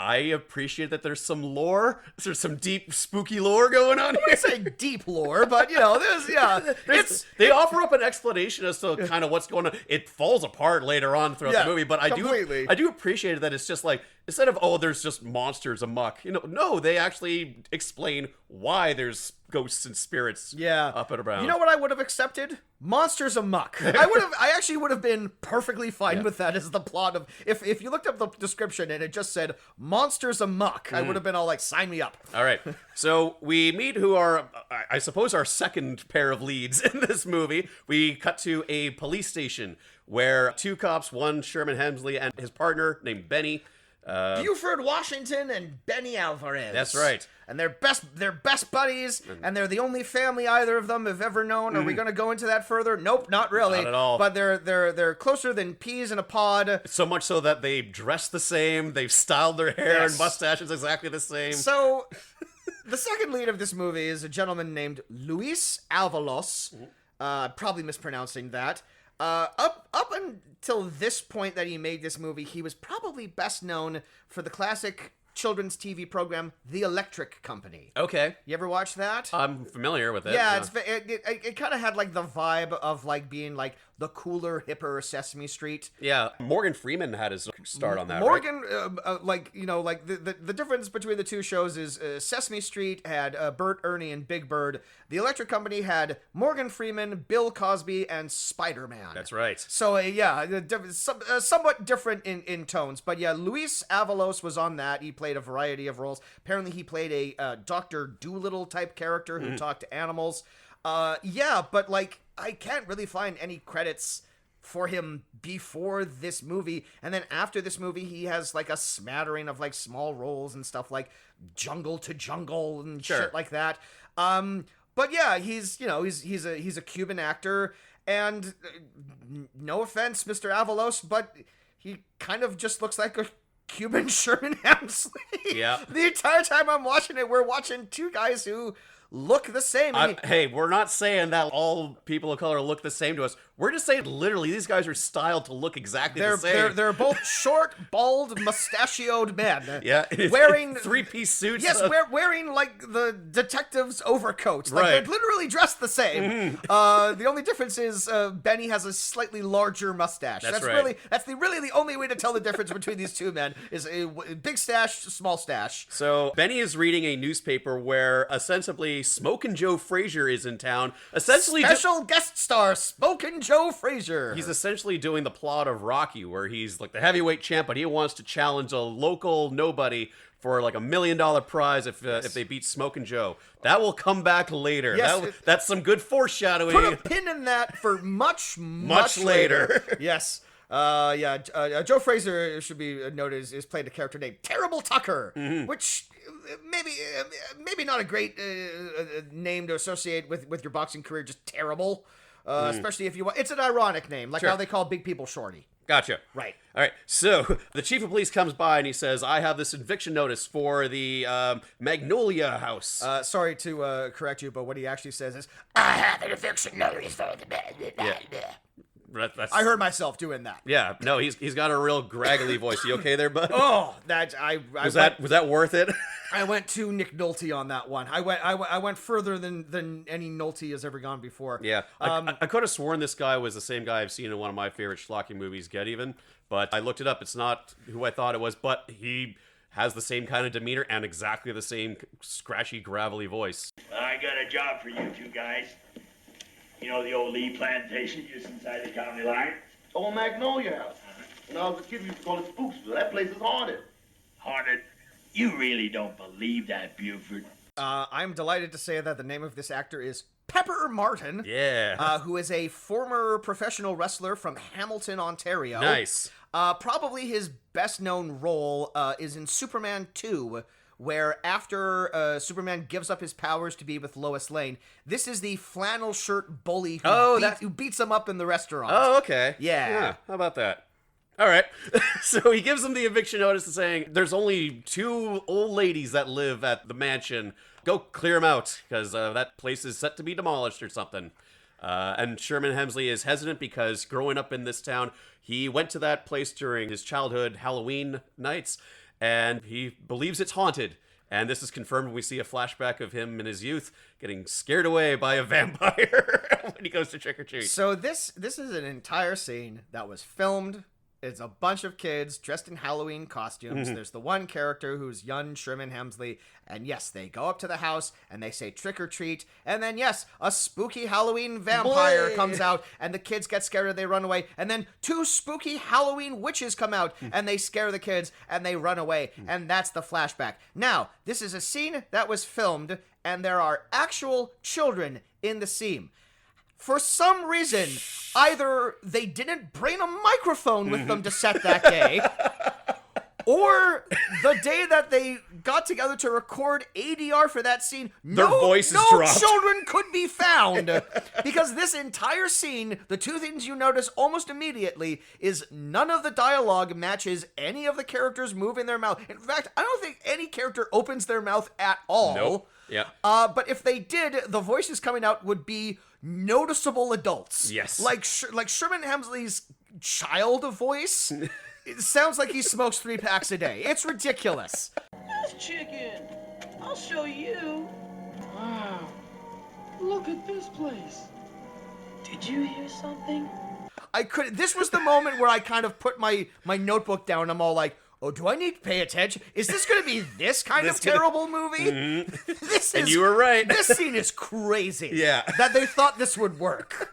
I appreciate that there's some lore. There's some deep, spooky lore going on here. I say deep lore, but, you know, they offer up an explanation as to kind of what's going on. It falls apart later on throughout the movie, but I do appreciate that it's just like, instead of, oh, there's just monsters amok, no, they actually explain why there's ghosts and spirits up and around. You know what I would have accepted? Monsters amok. I actually would have been perfectly fine with that as the plot of, if you looked up the description and it just said monsters amok, I would have been all like, sign me up. All right. So we meet who are, I suppose, our second pair of leads in this movie. We cut to a police station where two cops, one Sherman Hemsley and his partner named Benny, Buford Washington and Benny Alvarez. That's right. And they're best buddies, and they're the only family either of them have ever known. Are we going to go into that further? Nope, not really. Not at all. But they're closer than peas in a pod. So much so that they dress the same, they've styled their hair and mustaches exactly the same. So, the second lead of this movie is a gentleman named Luis Alvalos. Probably mispronouncing that. Up until this point that he made this movie, he was probably best known for the classic children's TV program, The Electric Company. Okay. You ever watch that? I'm familiar with it. Yeah, it kind of had like the vibe of like being like the cooler, hipper Sesame Street. Yeah, Morgan Freeman had his start on that. Morgan, right? like the difference between the two shows is Sesame Street had Bert, Ernie, and Big Bird. The Electric Company had Morgan Freeman, Bill Cosby, and Spider-Man. That's right. So somewhat different in tones, but yeah, Luis Avalos was on that. He played a variety of roles. Apparently, he played a Dr. Doolittle type character who talked to animals. But like, I can't really find any credits for him before this movie, and then after this movie he has like a smattering of like small roles and stuff like Jungle to Jungle and shit like that. But yeah, he's a Cuban actor, and no offense, Mr. Avalos, but he kind of just looks like a Cuban Sherman Hemsley. Yeah. The entire time I'm watching it, we're watching two guys who look the same. Hey, we're not saying that all people of color look the same to us. We're just saying literally these guys are styled to look exactly the same. They're both short, bald, mustachioed men. Yeah, wearing three-piece suits. Yes, wearing like the detective's overcoats. Like, right. They're literally dressed the same. The only difference is Benny has a slightly larger mustache. That's right. That's really the only way to tell the difference between these two men is a big stash, small stash. So Benny is reading a newspaper where ostensibly Smokin' Joe Frazier is in town. Essentially, special guest star Smokin' Joe Frazier. He's essentially doing the plot of Rocky, where he's like the heavyweight champ, but he wants to challenge a local nobody for like $1 million prize if they beat Smokin' Joe. That will come back later. Yes, that's some good foreshadowing. Put a pin in that for much later. Yes. Joe Frazier should be noted is played a character named Terrible Tucker, which maybe not a great name to associate with your boxing career. Just terrible, especially if you want. It's an ironic name, like how they call big people Shorty. Gotcha. Right. All right. So the chief of police comes by and he says, "I have this eviction notice for the Magnolia House." Sorry to correct you, but what he actually says is, "I have an eviction notice for the." I heard myself doing that. Yeah, no, he's got a real graggly voice. You okay there, bud? Oh, was that worth it? I went too Nick Nolte on that one. I went further than any Nolte has ever gone before. Yeah, I could have sworn this guy was the same guy I've seen in one of my favorite schlocky movies, Get Even, but I looked it up. It's not who I thought it was, but he has the same kind of demeanor and exactly the same scratchy, gravelly voice. I got a job for you two guys. You know the old Lee plantation just inside the county line? Old Magnolia House. When I was a kid, we used to call it Spooksville. That place is haunted. Haunted? You really don't believe that, Buford? I'm delighted to say that the name of this actor is Pepper Martin. Yeah. Who is a former professional wrestler from Hamilton, Ontario. Nice. Probably his best-known role is in Superman 2, where after Superman gives up his powers to be with Lois Lane, this is the flannel shirt bully who beats him up in the restaurant. Oh, okay. Yeah. How about that? All right. So he gives them the eviction notice saying, there's only 2 old ladies that live at the mansion. Go clear them out, because that place is set to be demolished or something. And Sherman Hemsley is hesitant because growing up in this town, he went to that place during his childhood Halloween nights, and he believes it's haunted. And this is confirmed when we see a flashback of him in his youth getting scared away by a vampire when he goes to trick or treat. So this is an entire scene that was filmed, It's a bunch of kids dressed in Halloween costumes. There's the one character who's young Sherman Hemsley. And yes, they go up to the house and they say trick or treat. And then, yes, a spooky Halloween vampire comes out and the kids get scared and they run away. And then 2 spooky Halloween witches come out and they scare the kids and they run away. And that's the flashback. Now, this is a scene that was filmed and there are actual children in the scene. For some reason, either they didn't bring a microphone with them to set that day, or the day that they got together to record ADR for that scene, Their voices no dropped. children could be found. Because this entire scene, the 2 things you notice almost immediately is none of the dialogue matches any of the characters moving their mouth. In fact, I don't think any character opens their mouth at all. Nope. Yeah. But if they did, the voices coming out would be noticeable adults. Yes. Like Sherman Hemsley's child voice. It sounds like he smokes 3 packs a day. It's ridiculous. That's chicken. I'll show you. Wow. Look at this place. Did you hear something? This was the moment where I kind of put my notebook down. I'm all like, oh, do I need to pay attention? Is this going to be this kind of terrible movie? This is, And you were right. This scene is crazy. Yeah. That they thought this would work.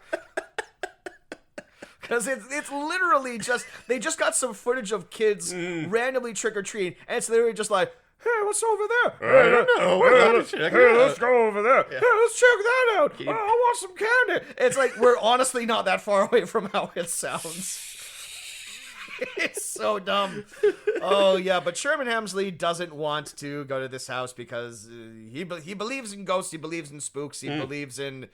Because it's literally just, they just got some footage of kids randomly trick-or-treating, and it's literally just like, hey, what's over there? I don't know. Let's check it out. Let's go over there. Yeah. Hey, let's check that out. Oh, I want some candy. It's like, we're honestly not that far away from how it sounds. It's so dumb. Oh, yeah, but Sherman Hemsley doesn't want to go to this house because he believes in ghosts, he believes in spooks, he believes in...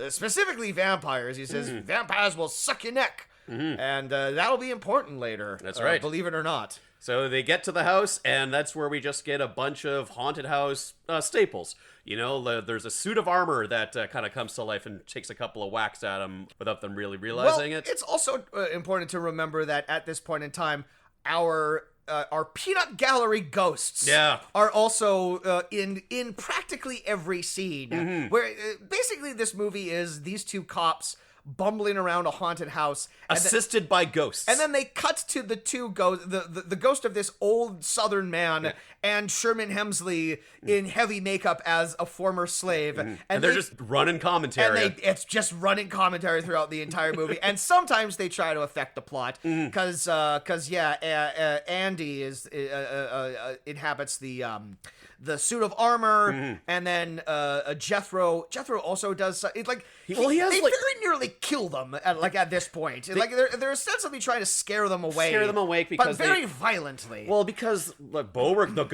specifically vampires. He says vampires will suck your neck. And that'll be important later. That's right. Believe it or not. So they get to the house, and that's where we just get a bunch of haunted house staples. You know, there's a suit of armor that kind of comes to life and takes a couple of whacks at them without them really realizing it. It's also important to remember that at this point in time, our peanut gallery ghosts are also in practically every scene. Where basically this movie is these 2 cops bumbling around a haunted house, Assisted by ghosts. and then they cut to the 2 ghosts, the ghost of this old Southern man and Sherman Hemsley in heavy makeup as a former slave, and they're just running commentary. and it's just running commentary throughout the entire movie. And sometimes they try to affect the plot because Andy inhabits the suit of armor, and then Jethro also does they very nearly kill them at this point. They're ostensibly trying to scare them away. Because but very violently. Well, because the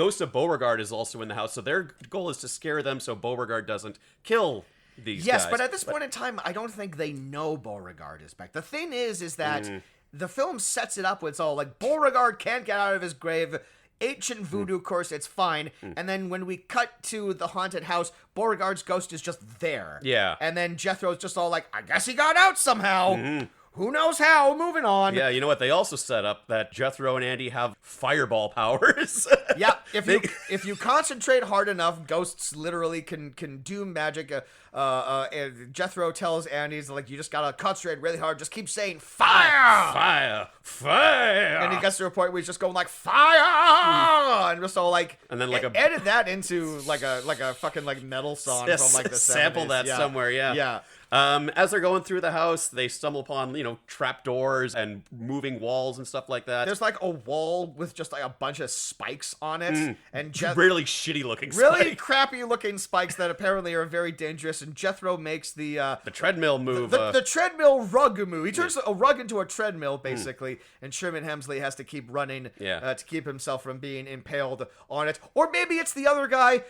ghost of Beauregard is also in the house, so their goal is to scare them so Beauregard doesn't kill these guys. Yes, but at this point in time, I don't think they know Beauregard is back. The thing is that the film sets it up with it's all like Beauregard can't get out of his grave. Ancient voodoo curse, it's fine. And then when we cut to the haunted house, Beauregard's ghost is just there. Yeah. And then Jethro's just all like, I guess he got out somehow. Who knows how? Moving on. Yeah, you know what? They also set up that Jethro and Andy have fireball powers. Yeah, if you concentrate hard enough, ghosts literally can do magic. And Jethro tells Andy, he's like, you just gotta concentrate really hard. Just keep saying fire, fire, fire. and he gets to a point where he's just going like fire, and just all like, and then like edit that into like a fucking like metal song from like the 70s. Sample that somewhere. Yeah. As they're going through the house, they stumble upon, trap doors and moving walls and stuff like that. There's like a wall with just like a bunch of spikes on it, and really shitty looking really spikes. crappy looking spikes that apparently are very dangerous. And Jethro makes the treadmill move. The treadmill rug move. He turns a rug into a treadmill, basically, and Sherman Hemsley has to keep running to keep himself from being impaled on it. Or maybe it's the other guy.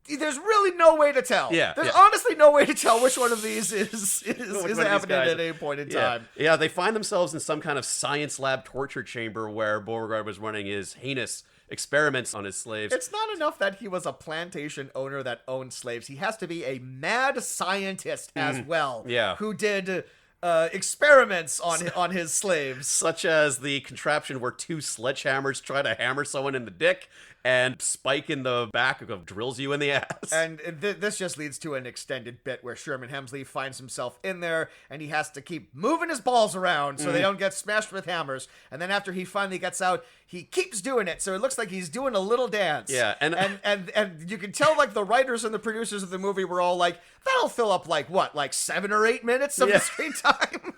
There's really no way to tell. There's honestly no way to tell which one of these is happening at any point in time. Yeah, they find themselves in some kind of science lab torture chamber where Beauregard was running his heinous experiments on his slaves. It's not enough that he was a plantation owner that owned slaves. He has to be a mad scientist as well. Yeah. Who did experiments on his slaves. Such as the contraption where 2 sledgehammers try to hammer someone in the dick, and Spike in the back drills you in the ass. And this just leads to an extended bit where Sherman Hemsley finds himself in there, and he has to keep moving his balls around so they don't get smashed with hammers. And then after he finally gets out, he keeps doing it, so it looks like he's doing a little dance. Yeah, and you can tell, like, the writers and the producers of the movie were all like, that'll fill up, like, what, like 7 or 8 minutes of the screen time?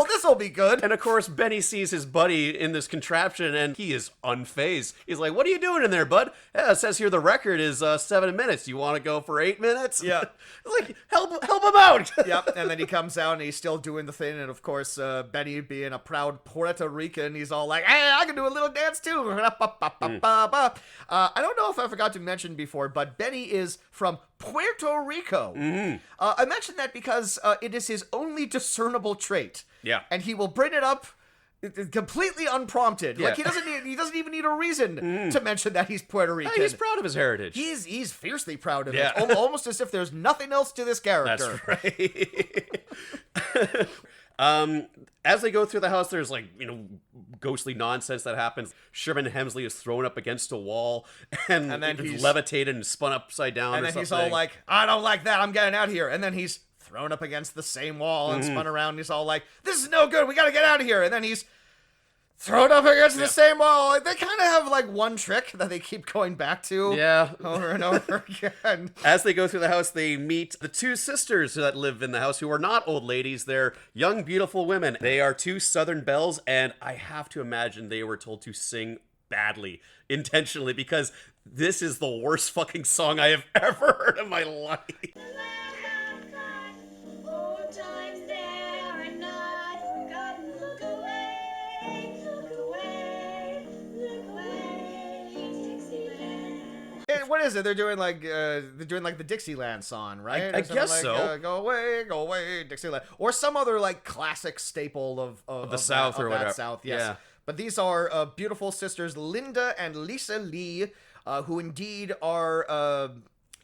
This'll be good. And of course, Benny sees his buddy in this contraption, and he is unfazed. He's like, "What are you doing in there, bud?" "Yeah, it says here the record is 7 minutes. You want to go for 8 minutes?" Yeah. Like, help him out. Yep, and then he comes out and he's still doing the thing, and of course, Benny, being a proud Puerto Rican, he's all like, "Hey, I can do a little dance too." I don't know if I forgot to mention before, but Benny is from Puerto Rico. I mentioned that because it is his only discernible trait. Yeah. And he will bring it up completely unprompted. Yeah. Like, he doesn't even need a reason to mention that he's Puerto Rican. He's proud of his heritage. He's fiercely proud of Yeah. it. Almost as if there's nothing else to this character. That's right. As they go through the house, there's ghostly nonsense that happens. Sherman Hemsley is thrown up against a wall, and then he's levitated and spun upside down. And then he's all like, "I don't like that. I'm getting out of here." And then he's thrown up against the same wall and spun around. And he's all like, "This is no good. We got to get out of here." And then he's thrown up against the same wall. Like, they kind of have like one trick that they keep going back to over and over again. As they go through the house, they meet the 2 sisters that live in the house, who are not old ladies. They're young, beautiful women. They are 2 Southern belles, and I have to imagine they were told to sing badly, intentionally, because this is the worst fucking song I have ever heard in my life. What is it? They're doing like the Dixieland song, right? I guess so. Go away, Dixieland, or some other like classic staple of the South or whatever. South, yes. Yeah. But these are beautiful sisters, Linda and Lisa Lee, who indeed are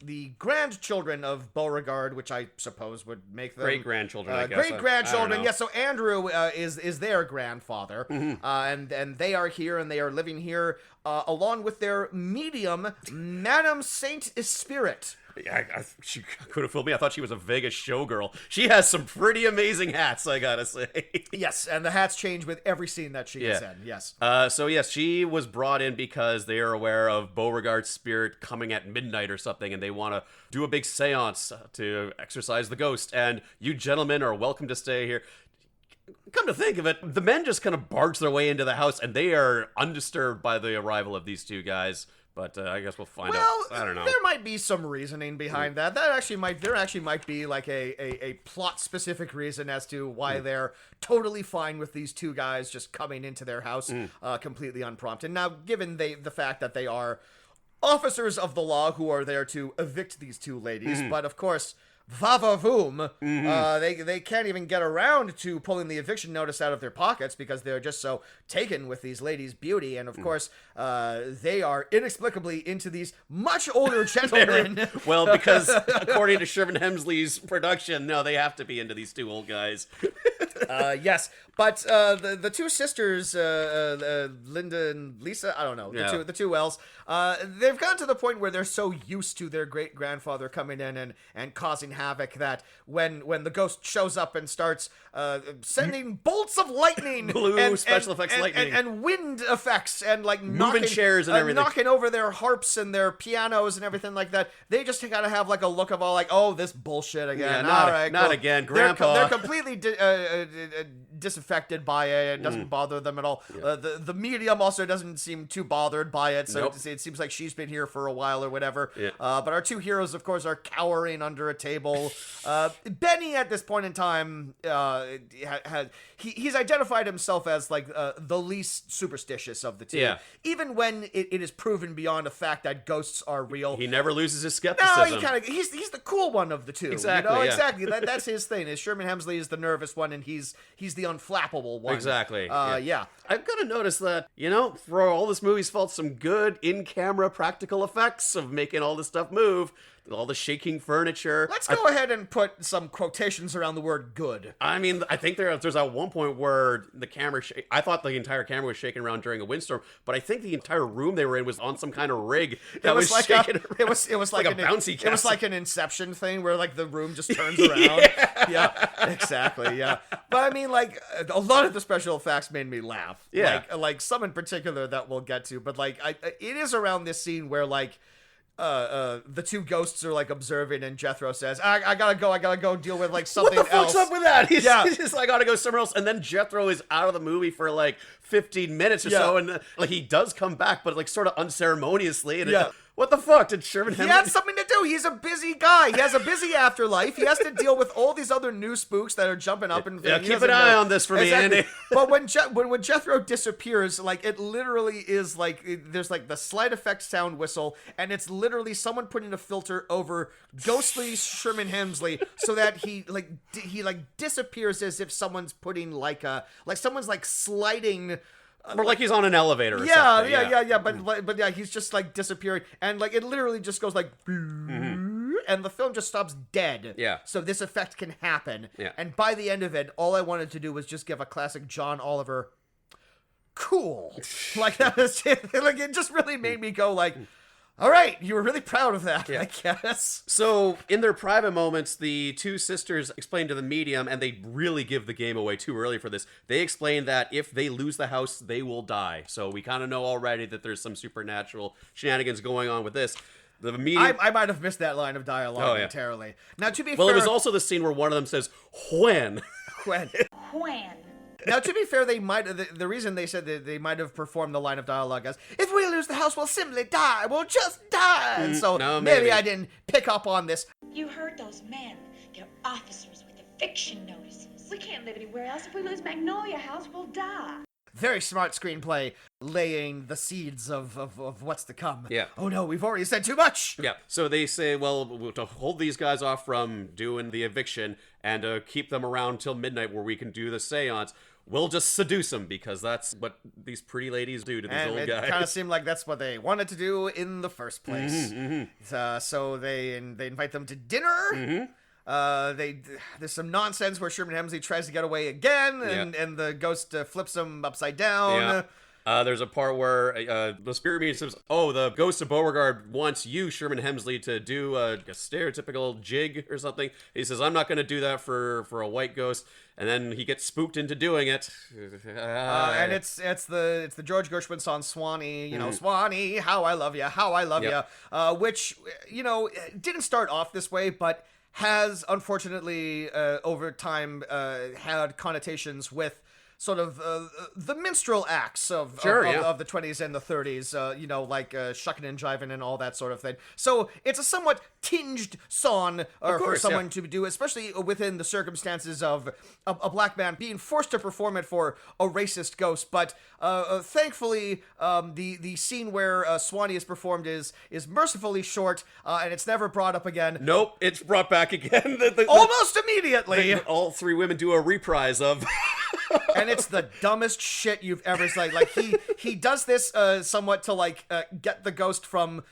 the grandchildren of Beauregard, which I suppose would make them great-grandchildren, I guess. Great-grandchildren, yes. So Andrew is their grandfather, and they are here, and they are living here along with their medium, Madame Saint Spirit. Yeah, she could have fooled me. I thought she was a Vegas showgirl. She has some pretty amazing hats, I gotta say. Yes, and the hats change with every scene that she is in, yes. So yes, she was brought in because they are aware of Beauregard's spirit coming at midnight or something, and they want to do a big seance to exorcise the ghost, and you gentlemen are welcome to stay here. Come to think of it, the men just kind of barge their way into the house, and they are undisturbed by the arrival of these 2 guys. But I guess we'll find out. I don't know. There might be some reasoning behind that. There actually might be like a plot specific reason as to why they're totally fine with these 2 guys just coming into their house completely unprompted. Now, given the fact that they are officers of the law who are there to evict these 2 ladies, but of course, va-va-voom, they can't even get around to pulling the eviction notice out of their pockets because they're just so taken with these ladies' beauty, and of course, they are inexplicably into these much older gentlemen. Well, because according to Sherman Hemsley's production, no, they have to be into these 2 old guys. Yes, but the 2 sisters, Linda and Lisa, I don't know, the two L's, they've gotten to the point where they're so used to their great-grandfather coming in and causing havoc that when the ghost shows up and starts sending bolts of lightning, special effects lightning, and wind effects, and like moving chairs and everything, knocking over their harps and their pianos and everything like that, they just gotta have like a look of all like, oh, this bullshit again. Yeah, not again, Grandpa. They're completely disaffected by it. It doesn't bother them at all. The medium also doesn't seem too bothered by it, so it seems like she's been here for a while or whatever. But our 2 heroes, of course, are cowering under a table. Benny, at this point in time, he's identified himself as like the least superstitious of the 2. Even when it is proven beyond a fact that ghosts are real, he never loses his skepticism. No, he's the cool one of the 2. Exactly, exactly. That's his thing. Is Sherman Hemsley is the nervous one, and he's the unflappable one. Exactly. Yeah. I've got to notice that, for all this movie's fault, some good in-camera practical effects of making all this stuff move. all the shaking furniture. Let's go ahead and put some quotations around the word good. I mean, I think there's at one point where the camera, I thought the entire camera was shaking around during a windstorm, but I think the entire room they were in was on some kind of rig that was like shaking it was like a bouncy castle. It was like an Inception thing where like the room just turns around. Yeah, exactly. Yeah, but I mean, like a lot of the special effects made me laugh. Yeah, like some in particular that we'll get to. But like, it is around this scene where like. The two ghosts are like observing, and Jethro says, I gotta go deal with like something else. What the fuck's up with that? He's just like, I gotta go somewhere else. And then Jethro is out of the movie for like 15 minutes or so, and like he does come back, but like sort of unceremoniously. And what the fuck? Did Sherman Hemsley... He had something to do. He's a busy guy. He has a busy afterlife. He has to deal with all these other new spooks that are jumping up and... Yeah, keep an eye on this for me, Andy. But when Jethro disappears, like, it literally is, like, there's, like, the slide effect sound whistle, and it's literally someone putting a filter over ghostly Sherman Hemsley so that he disappears as if someone's putting, like, someone's, like, sliding... Or like he's on an elevator or something. Yeah. But yeah, he's just like disappearing, and like it literally just goes like, and the film just stops dead. Yeah. So this effect can happen. Yeah. And by the end of it, all I wanted to do was just give a classic John Oliver, cool. Like that was like it just really made me go like. All right, you were really proud of that, I guess. So, in their private moments, the two sisters explain to the medium, and they really give the game away too early for this. They explain that if they lose the house, they will die. So, we kind of know already that there's some supernatural shenanigans going on with this. The medium... I might have missed that line of dialogue entirely. Now, to be fair... Well, it was also the scene where one of them says, when? When? Now, to be fair, they might. The reason they said that they might have performed the line of dialogue as, if we lose the house, we'll simply die. We'll just die. And so no, maybe I didn't pick up on this. You heard those men. They're officers with eviction notices. We can't live anywhere else. If we lose Magnolia House, we'll die. Very smart screenplay, laying the seeds of what's to come. Yeah. Oh no, we've already said too much. Yeah. So they say, well, to hold these guys off from doing the eviction and keep them around till midnight where we can do the seance, we'll just seduce them because that's what these pretty ladies do to these old guys. It kind of seemed like that's what they wanted to do in the first place. So they invite them to dinner. There's some nonsense where Sherman Hemsley tries to get away again, and the ghost flips him upside down. There's a part where the spirit medium says, oh, the ghost of Beauregard wants you, Sherman Hemsley, to do a stereotypical jig or something. He says, I'm not going to do that for a white ghost. And then he gets spooked into doing it. And it's the George Gershwin song Swanee, Swanee, how I love you, which, didn't start off this way, but has unfortunately over time had connotations with sort of the minstrel acts of the 20s and the 30s, like shucking and jiving and all that sort of thing. So it's a somewhat tinged song for someone to do, especially within the circumstances of a black man being forced to perform it for a racist ghost. But thankfully, the scene where Swanee is performed is mercifully short, and it's never brought up again. Nope, it's brought back again. Almost immediately. All three women do a reprise of... And it's the dumbest shit you've ever seen. Like he does this somewhat to get the ghost from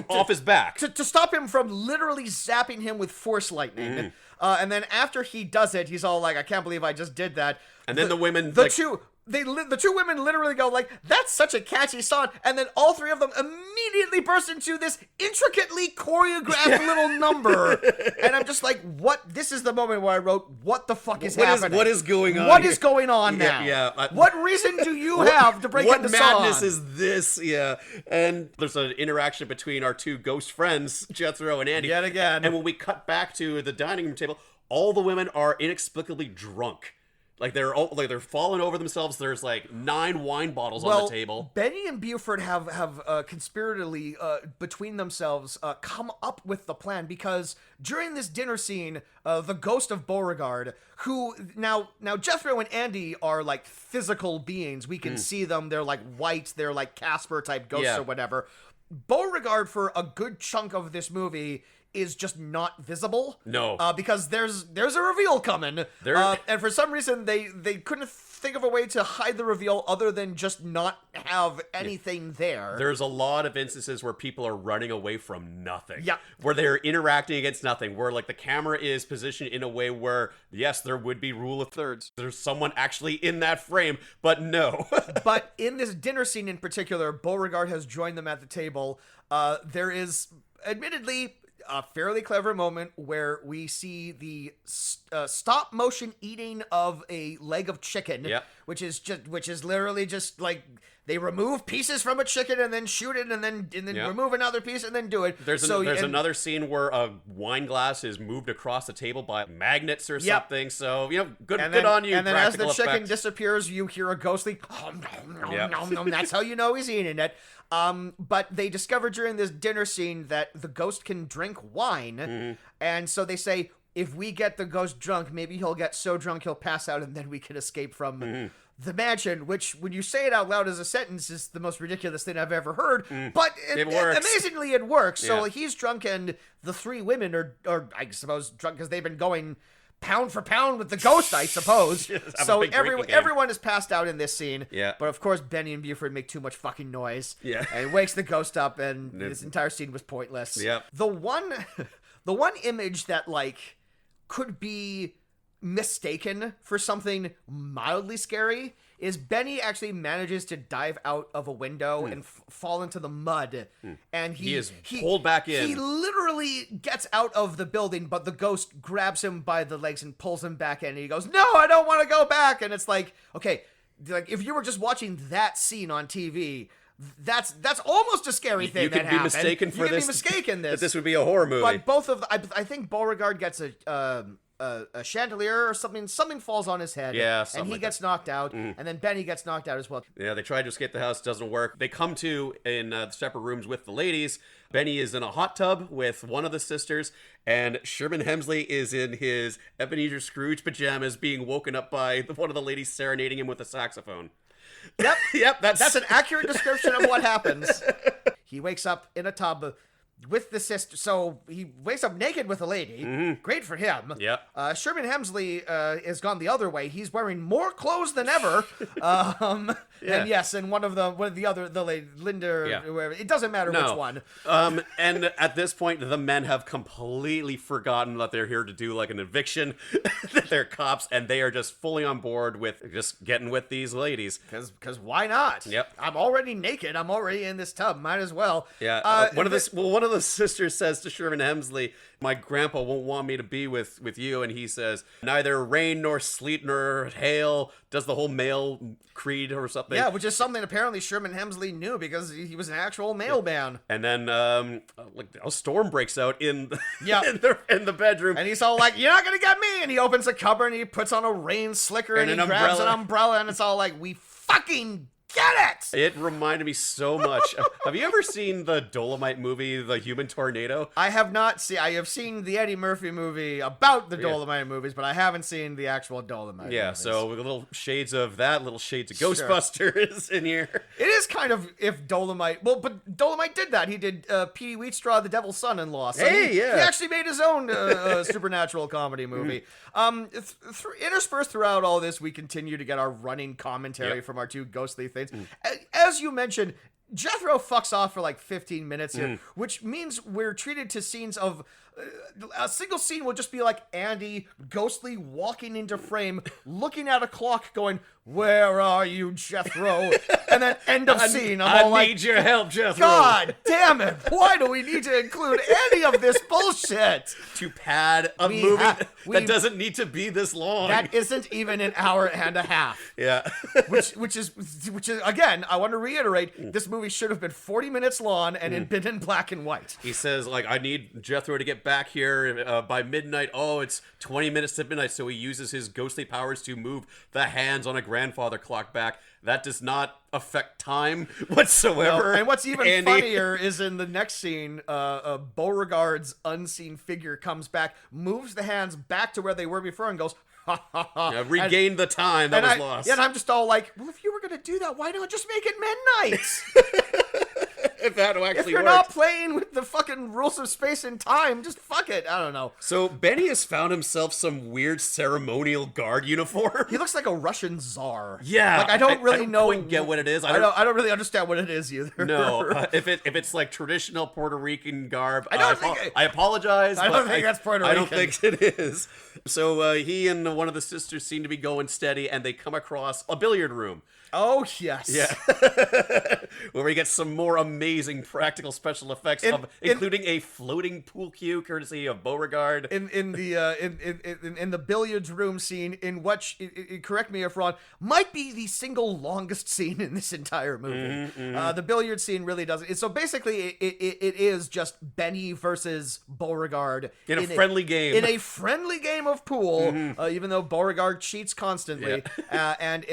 off his back to stop him from literally zapping him with force lightning. And then after he does it, he's all like, "I can't believe I just did that." And then the women, the two women literally go like, "That's such a catchy song," and then all three of them immediately burst into this intricately choreographed little number, and I'm just like, "What?" This is the moment where I wrote, "What the fuck is happening? What is going on? What is going on now? Yeah. What reason do you have to break into song? What madness is this? Yeah." And there's an interaction between our two ghost friends, Jethro and Andy. Yet again. And when we cut back to the dining room table, all the women are inexplicably drunk. Like they're falling over themselves. There's like 9 wine bottles on the table. Benny and Buford have conspiratorially between themselves come up with the plan, because during this dinner scene, the ghost of Beauregard, who now Jethro and Andy are like physical beings. We can see them. They're like white. They're like Casper type ghosts or whatever. Beauregard, for a good chunk of this movie, is just not visible. No. Because there's a reveal coming. And for some reason, they couldn't think of a way to hide the reveal other than just not have anything there. There's a lot of instances where people are running away from nothing. Yeah. Where they're interacting against nothing. Where, like, the camera is positioned in a way where, yes, there would be rule of thirds. There's someone actually in that frame, but no. But in this dinner scene in particular, Beauregard has joined them at the table. There is, admittedly, a fairly clever moment where we see the stop motion eating of a leg of chicken, which is literally just like they remove pieces from a chicken and then shoot it and then remove another piece and then do it. There's another scene where a wine glass is moved across the table by magnets or something. So good on you. And then as the chicken effects. disappears, you hear a ghostly nom. That's how you know he's eating it. But they discover during this dinner scene that the ghost can drink wine, and so they say, if we get the ghost drunk, maybe he'll get so drunk he'll pass out, and then we can escape from the mansion, which, when you say it out loud as a sentence, is the most ridiculous thing I've ever heard, but it works. Amazingly it works. So he's drunk, and the three women are I suppose, drunk because they've been going pound for pound with the ghost, I suppose. So everyone is passed out in this scene. Yeah. But of course, Benny and Buford make too much fucking noise. Yeah. And wakes the ghost up, and this entire scene was pointless. Yeah. The one image that, like, could be mistaken for something mildly scary is Benny actually manages to dive out of a window and fall into the mud. And he is pulled back in. He literally gets out of the building, but the ghost grabs him by the legs and pulls him back in. And he goes, "No, I don't want to go back." And it's like, okay, like if you were just watching that scene on TV, that's almost a scary thing. You could be mistaken for this. That this would be a horror movie. But both of I think Beauregard gets a chandelier or something falls on his head, and he gets knocked out, and then Benny gets knocked out as well. Yeah, they try to escape the house, doesn't work. They come to in the separate rooms with the ladies. Benny is in a hot tub with one of the sisters, and Sherman Hemsley is in his Ebenezer Scrooge pajamas being woken up by one of the ladies serenading him with a saxophone. Yep, that's an accurate description of what happens. He wakes up in a tub with the sister, so he wakes up naked with a lady. Great for him. Yep. Sherman Hemsley has gone the other way. He's wearing more clothes than ever. And yes, and one of the lady, Linda, or whoever, it doesn't matter which one. And at this point, the men have completely forgotten that they're here to do like an eviction. That they're cops, and they are just fully on board with just getting with these ladies. Because why not? Yep. I'm already naked. I'm already in this tub. Might as well. Yeah. One of the sisters says to Sherman Hemsley, "My grandpa won't want me to be with you," and he says, "Neither rain nor sleet nor hail," does the whole male creed or something. Yeah, which is something apparently Sherman Hemsley knew because he was an actual mailman. And then like a storm breaks out in in the bedroom, and he's all like, "You're not gonna get me!" And he opens a cupboard and he puts on a rain slicker and he grabs an umbrella, and it's all like, "We fucking get it!" It reminded me so much. Have you ever seen the Dolomite movie, The Human Tornado? I have not seen. I have seen the Eddie Murphy movie about the Dolomite movies, but I haven't seen the actual Dolomite movies. So with little shades of that, little shades of Ghostbusters in here. It is kind of if Dolomite. Well, but Dolomite did that. He did Petey Wheatstraw, The Devil's Son-in-Law. So he actually made his own supernatural comedy movie. Interspersed throughout all this, we continue to get our running commentary from our two ghostly things. As you mentioned, Jethro fucks off for like 15 minutes here, which means we're treated to scenes of a single scene will just be like Andy ghostly walking into frame, looking at a clock, going, "Where are you, Jethro?" And then end of scene. I need your help, Jethro. God damn it! Why do we need to include any of this bullshit? To pad a movie that doesn't need to be this long. That isn't even an hour and a half. Yeah. which is again, I want to reiterate, this movie should have been 40 minutes long and it been in black and white. He says, like, "I need Jethro to get back here by midnight." Oh, it's 20 minutes to midnight, so he uses his ghostly powers to move the hands on a grandfather clock back. That does not affect time whatsoever. No, and what's even funnier is in the next scene, Beauregard's unseen figure comes back, moves the hands back to where they were before, and goes, "Ha ha ha." Regain the time that was lost. Yeah, and I'm just all like, well, if you were going to do that, why not just make it midnight? if that actually If you're worked. not playing with the fucking rules of space and time, just fuck it. I don't know. So Benny has found himself some weird ceremonial guard uniform. He looks like a Russian czar. Yeah, like I don't really know. Quite get what it is. I don't really understand what it is either. No, if it's like traditional Puerto Rican garb, I don't think I apologize. I don't think that's Puerto I don't Rican. think it is. So he and one of the sisters seem to be going steady, and they come across a billiard room. Oh yes. Yeah, where we get some more amazing practical special effects, including a floating pool cue courtesy of Beauregard. In the billiards room scene, in which, correct me if wrong, might be the single longest scene in this entire movie. The billiard scene really doesn't. So basically, it is just Benny versus Beauregard in a friendly game. In a friendly game of pool, even though Beauregard cheats constantly, and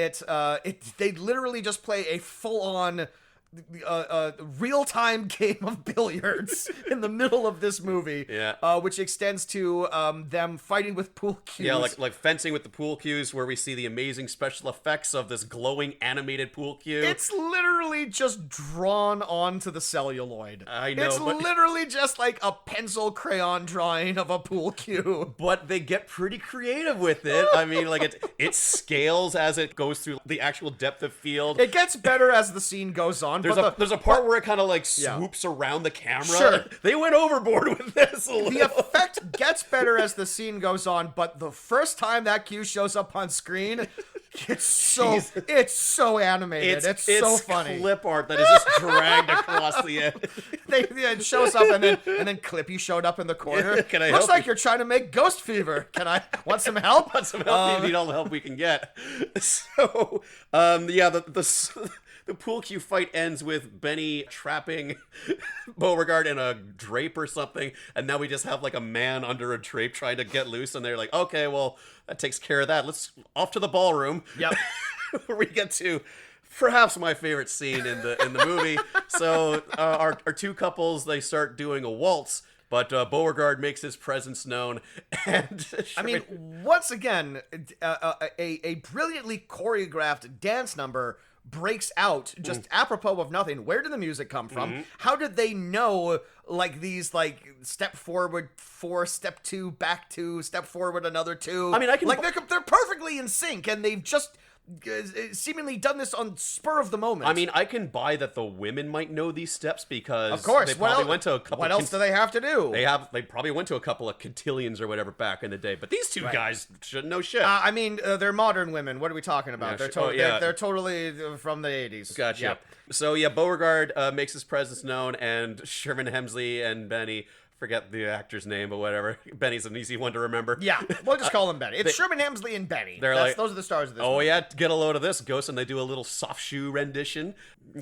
they literally just play a full-on real-time game of billiards in the middle of this movie, which extends to them fighting with pool cues. Yeah, like fencing with the pool cues, where we see the amazing special effects of this glowing animated pool cue. It's literally just drawn onto the celluloid. I know, It's but literally just like a pencil crayon drawing of a pool cue. But they get pretty creative with it. I mean, like it scales as it goes through the actual depth of field. It gets better as the scene goes on. There's a part where it kind of like swoops around the camera. Sure. They went overboard with this a little. The effect gets better as the scene goes on, but the first time that cue shows up on screen, it's so animated. It's so funny. Clip art that is just dragged across the end. It shows up and then Clippy showed up in the corner. Can I Looks help like you? you're trying to make Ghost Fever. Can I want some help? Want some help? We need all the help we can get. So, the pool cue fight ends with Benny trapping Beauregard in a drape or something, and now we just have like a man under a drape trying to get loose, and they're like, okay, well, that takes care of that. Let's off to the ballroom. Yep. Where we get to perhaps my favorite scene in the movie. So our two couples, they start doing a waltz, but Beauregard makes his presence known, and I mean, once again, a brilliantly choreographed dance number breaks out just apropos of nothing. Where did the music come from? How did they know like these like step forward 4, step 2, back 2, step forward another 2? I mean, I can like they're perfectly in sync, and they've just seemingly done this on spur of the moment. I mean, I can buy that the women might know these steps because of course they probably went to a couple. What else do they have to do? They probably went to a couple of cotillions or whatever back in the day. But these two guys shouldn't know shit. I mean, they're modern women. What are we talking about? Yeah, they're totally from the 80s. Gotcha. Yep. So yeah, Beauregard makes his presence known, and Sherman Hemsley and Benny. Forget the actor's name, but whatever. Benny's an easy one to remember. Yeah, we'll just call him Benny. It's Sherman Hemsley and Benny. Those are the stars of this movie. Yeah, get a load of this, Ghost, and they do a little soft shoe rendition.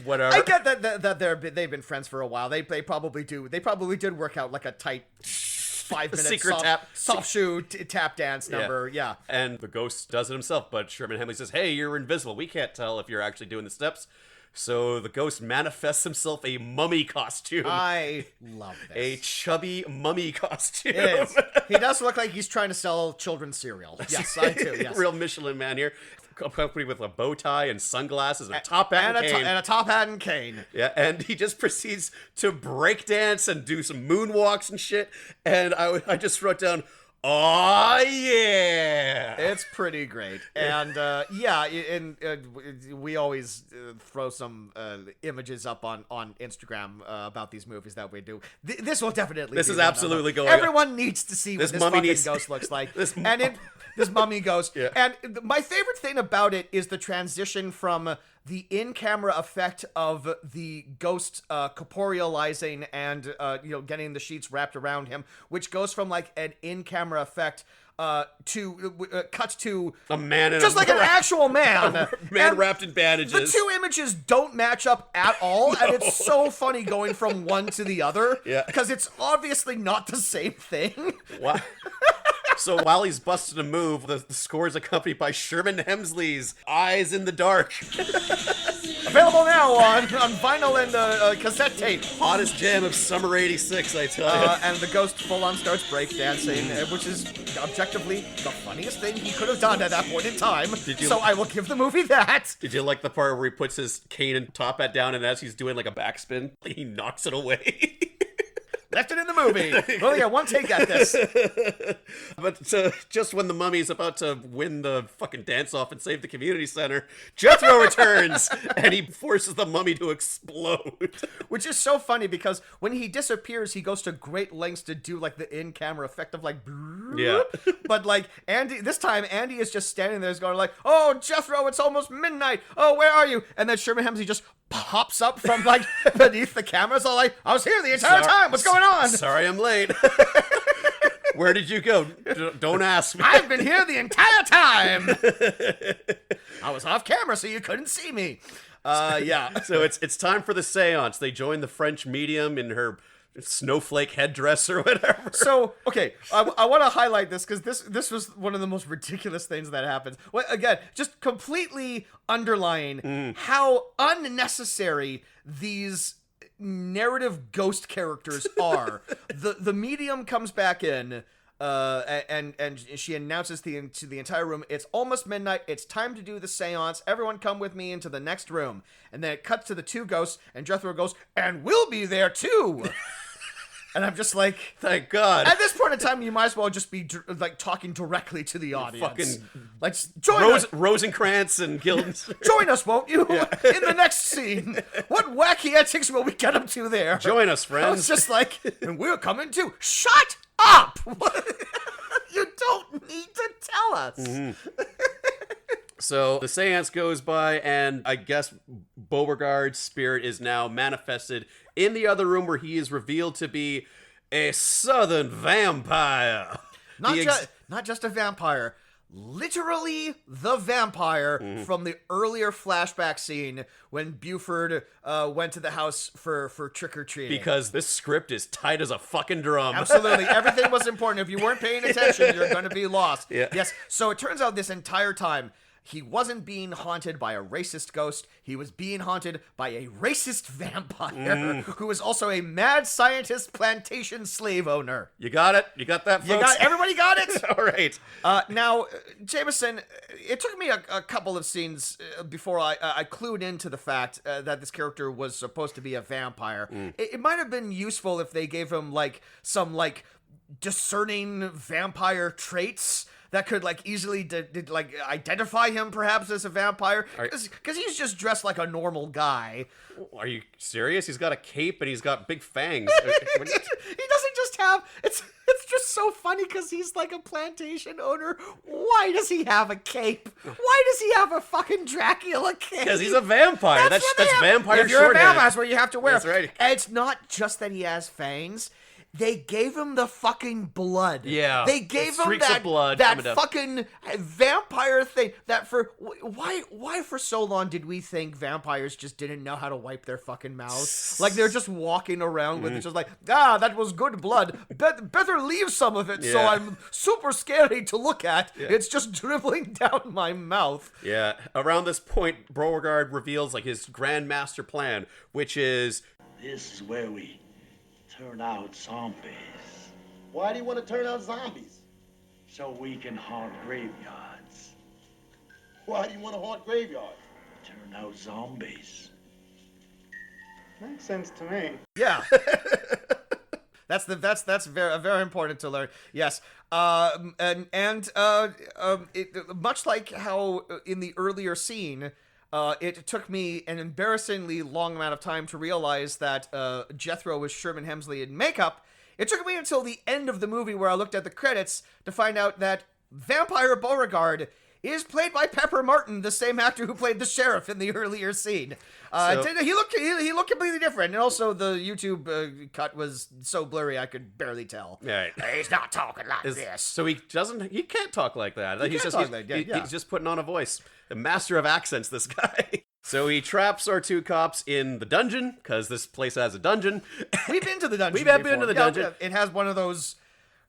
Whatever. I get that they've been friends for a while. They probably do. They probably did work out like a tight 5-minute secret soft shoe tap dance number. Yeah. And the Ghost does it himself, but Sherman Hemsley says, "Hey, you're invisible. We can't tell if you're actually doing the steps." So the Ghost manifests himself a mummy costume. I love this. A chubby mummy costume. It is. He does look like he's trying to sell children's cereal. Yes, I do. Yes. Real Michelin man here. Accompanied with a bow tie and sunglasses and a top hat and cane. And a top hat and cane. Yeah, and he just proceeds to break dance and do some moonwalks and shit. And I just wrote down, "Oh yeah!" It's pretty great, and we always throw some images up on Instagram about these movies that we do. This will definitely. This be is one absolutely of them. going. Everyone needs to see what this fucking ghost looks like, this mummy ghost. Yeah. And my favorite thing about it is the transition from the in-camera effect of the ghost corporealizing and getting the sheets wrapped around him, which goes from like an in-camera effect to cuts to a man in just like an actual man, wrapped in bandages. The two images don't match up at all, and it's so funny going from one to the other. Yeah, because it's obviously not the same thing. What? So while he's busting a move, the score is accompanied by Sherman Hemsley's Eyes in the Dark. Available now on vinyl and cassette tape. Hottest jam of summer '86, I tell you. And the ghost full-on starts breakdancing, which is objectively the funniest thing he could have done at that point in time. So I will give the movie that. Did you like the part where he puts his cane and top hat down, and as he's doing like a backspin, he knocks it away? Left it in the movie. Well, yeah, one take at this. But just when the mummy's about to win the fucking dance-off and save the community center, Jethro returns, and he forces the mummy to explode. Which is so funny, because when he disappears, he goes to great lengths to do, like, the in-camera effect of, like, yeah. But, like, this time, Andy is just standing there, going like, oh, Jethro, it's almost midnight. Oh, where are you? And then Sherman Hemsley just pops up from, like, beneath the cameras, all like, I was here the entire time. What's going on? Sorry I'm late. Where did you go? Don't ask me. I've been here the entire time. I was off camera, so you couldn't see me. Yeah. So it's time for the seance. They join the French medium in her snowflake headdress or whatever. So, okay, I want to highlight this, because this was one of the most ridiculous things that happens. Well, again, just completely underlying how unnecessary these narrative ghost characters are. The medium comes back in, and she announces to the entire room, it's almost midnight, it's time to do the seance, everyone come with me into the next room. And then it cuts to the two ghosts, and Jethro goes, and we'll be there too. And I'm just like, thank God. At this point in time, you might as well just be like talking directly to the audience. Fucking like, join us. Rosencrantz and Guildenstern. Join us, won't you? Yeah. In the next scene. What wacky antics will we get up to there? Join us, friends. I was just like, and we're coming too. Shut up! You don't need to tell us. Mm-hmm. So the seance goes by, and I guess Beauregard's spirit is now manifested in the other room, where he is revealed to be a southern vampire. Not just a vampire. Literally the vampire from the earlier flashback scene when Buford went to the house for trick-or-treating. Because this script is tight as a fucking drum. Absolutely. Everything was important. If you weren't paying attention, you're going to be lost. Yeah. Yes. So it turns out this entire time, he wasn't being haunted by a racist ghost. He was being haunted by a racist vampire who was also a mad scientist plantation slave owner. You got it? You got that, folks? Everybody got it? All right. Now, Jameson, it took me a couple of scenes before I clued into the fact that this character was supposed to be a vampire. It might have been useful if they gave him, like, some, like, discerning vampire traits that could, like, easily identify him perhaps as a vampire, because he's just dressed like a normal guy. Are you serious? He's got a cape and he's got big fangs. He doesn't just have, it's just so funny because he's like a plantation owner. Why does he have a cape? Why does he have a fucking Dracula cape? Because he's a vampire. That's vampire. If you're a vampire, that's what you have to wear. That's right. And it's not just that he has fangs. They gave him the fucking blood. Yeah. They gave him of blood that fucking vampire thing. That why for so long did we think vampires just didn't know how to wipe their fucking mouths? Like they're just walking around with it, just like, that was good blood. Better leave some of it, so I'm super scary to look at. Yeah. It's just dribbling down my mouth. Yeah. Around this point, Beauregard reveals like his grand master plan, which is, this is where we turn out zombies. Why do you want to turn out zombies? So we can haunt graveyards. Why do you want to haunt graveyards? Turn out zombies. Makes sense to me. Yeah. That's very important to learn. Yes. Much like how in the earlier scene, it took me an embarrassingly long amount of time to realize that Jethro was Sherman Hemsley in makeup. It took me until the end of the movie where I looked at the credits to find out that Vampire Beauregard is played by Pepper Martin, the same actor who played the sheriff in the earlier scene. He looked completely different, and also the YouTube cut was so blurry I could barely tell. Right. He's not talking like this. So he can't talk like that. He's just putting on a voice. The master of accents, this guy. So he traps our two cops in the dungeon, because this place has a dungeon. We've been to the dungeon. We've been to the dungeon. It has one of those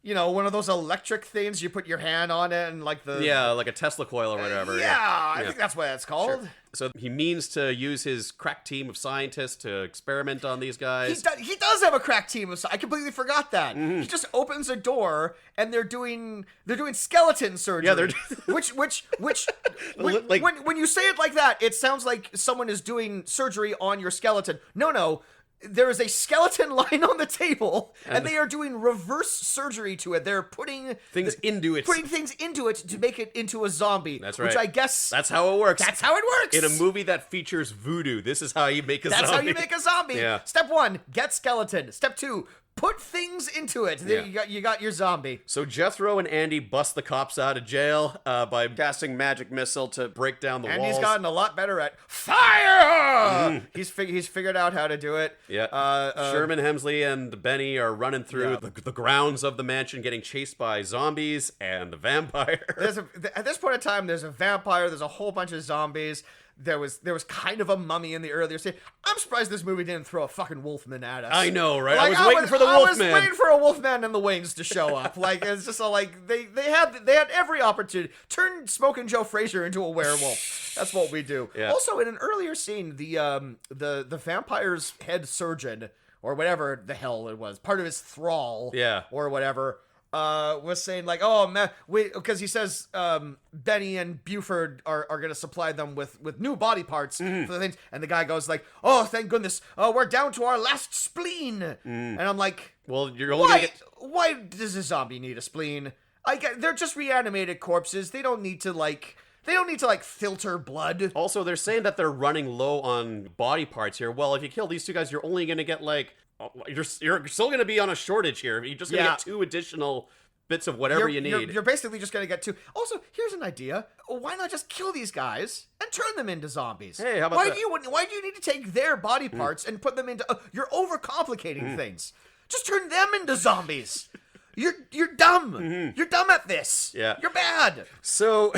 one of those electric things. You put your hand on it and like the like a Tesla coil or whatever. I think that's what it's called. Sure. So he means to use his crack team of scientists to experiment on these guys. He does have a crack team. I completely forgot that. Mm-hmm. He just opens a door and they're doing skeleton surgery. Yeah, they're which when you say it like that, it sounds like someone is doing surgery on your skeleton. No. There is a skeleton lying on the table, and they are doing reverse surgery to it. They're putting things into it to make it into a zombie. That's right. Which I guess that's how it works. That's how it works. In a movie that features voodoo, this is how you make a zombie. That's how you make a zombie. Yeah. Step 1, get skeleton. Step 2, put things into it. There you got your zombie. So Jethro and Andy bust the cops out of jail by casting magic missile to break down the walls. Andy's gotten a lot better at fire. He's figured out how to do it. Yeah. Sherman Hemsley and Benny are running through the grounds of the mansion, getting chased by zombies and the vampire. At this point in time, there's a vampire. There's a whole bunch of zombies. There was kind of a mummy in the earlier scene. I'm surprised this movie didn't throw a fucking wolfman at us. I know, right? Like, I was waiting for the wolfman. I was waiting for a wolfman in the wings to show up. Like, it's just they had every opportunity. Turn Smoking Joe Frazier into a werewolf. That's what we do. Yeah. Also, in an earlier scene, the vampire's head surgeon or whatever the hell it was, part of his thrall, or whatever. Was saying like, oh man, because he says Benny and Buford are gonna supply them with new body parts for the things, and the guy goes like, oh thank goodness, we're down to our last spleen, and I'm like, well, you're only gonna get... why does a zombie need a spleen? They're just reanimated corpses. They don't need to filter blood. Also, they're saying that they're running low on body parts here. Well, if you kill these two guys, you're only gonna get like. You're still going to be on a shortage here. You're just going to get 2 additional bits of whatever you need. You're basically just going to get 2. Also, here's an idea. Why not just kill these guys and turn them into zombies? Hey, how about that? Why do you need to take their body parts and put them into... you're overcomplicating things. Just turn them into zombies. You're dumb. You're dumb at this. Yeah. You're bad. So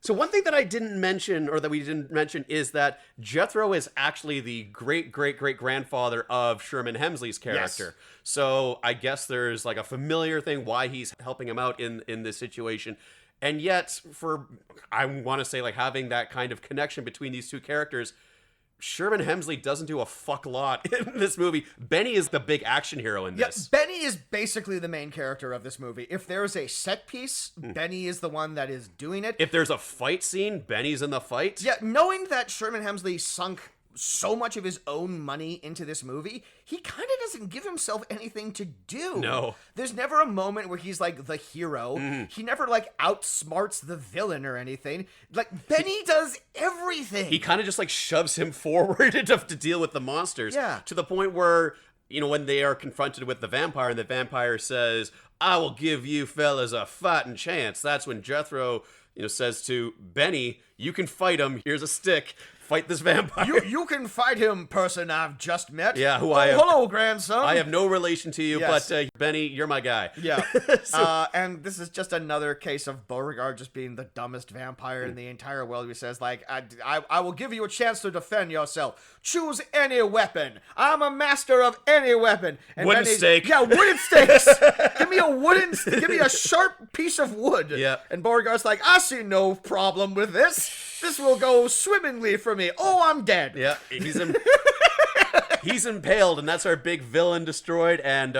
one thing that I didn't mention, or that we didn't mention, is that Jethro is actually the great-great-great-grandfather of Sherman Hemsley's character. Yes. So I guess there's like a familiar thing why he's helping him out in this situation. And yet, I want to say, like, having that kind of connection between these two characters, Sherman Hemsley doesn't do a fuck lot in this movie. Benny is the big action hero in this. Yeah, Benny is basically the main character of this movie. If there's a set piece, Benny is the one that is doing it. If there's a fight scene, Benny's in the fight. Yeah, knowing that Sherman Hemsley sunk so much of his own money into this movie, he kind of doesn't give himself anything to do. No. There's never a moment where he's like the hero. He never like outsmarts the villain or anything. Like Benny does everything. He kind of just like shoves him forward to deal with the monsters. Yeah. To the point where, when they are confronted with the vampire and the vampire says, I will give you fellas a fighting chance. That's when Jethro, says to Benny, you can fight him. Here's a stick. Fight this vampire. You can fight him, person I've just met. Yeah, hello, grandson. I have no relation to you, Yes. but Benny, you're my guy. Yeah. And this is just another case of Beauregard just being the dumbest vampire in the entire world. He says, like, I will give you a chance to defend yourself. Choose any weapon. I'm a master of any weapon. And wooden stake. Yeah, wooden stakes. Give me a sharp piece of wood. Yeah. And Beauregard's like, I see no problem with this. This will go swimmingly for me. Oh, I'm dead. Yeah, he's impaled, and that's our big villain destroyed. And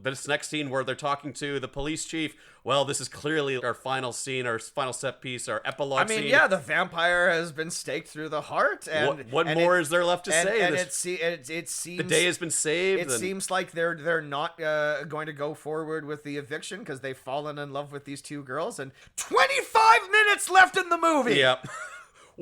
this next scene where they're talking to the police chief. Well, this is clearly our final scene, our final set piece, our epilogue scene. Yeah, the vampire has been staked through the heart. And what more is there left to say? And it seems the day has been saved. It seems like they're not going to go forward with the eviction because they've fallen in love with these 2 girls. And 25 minutes left in the movie. Yep.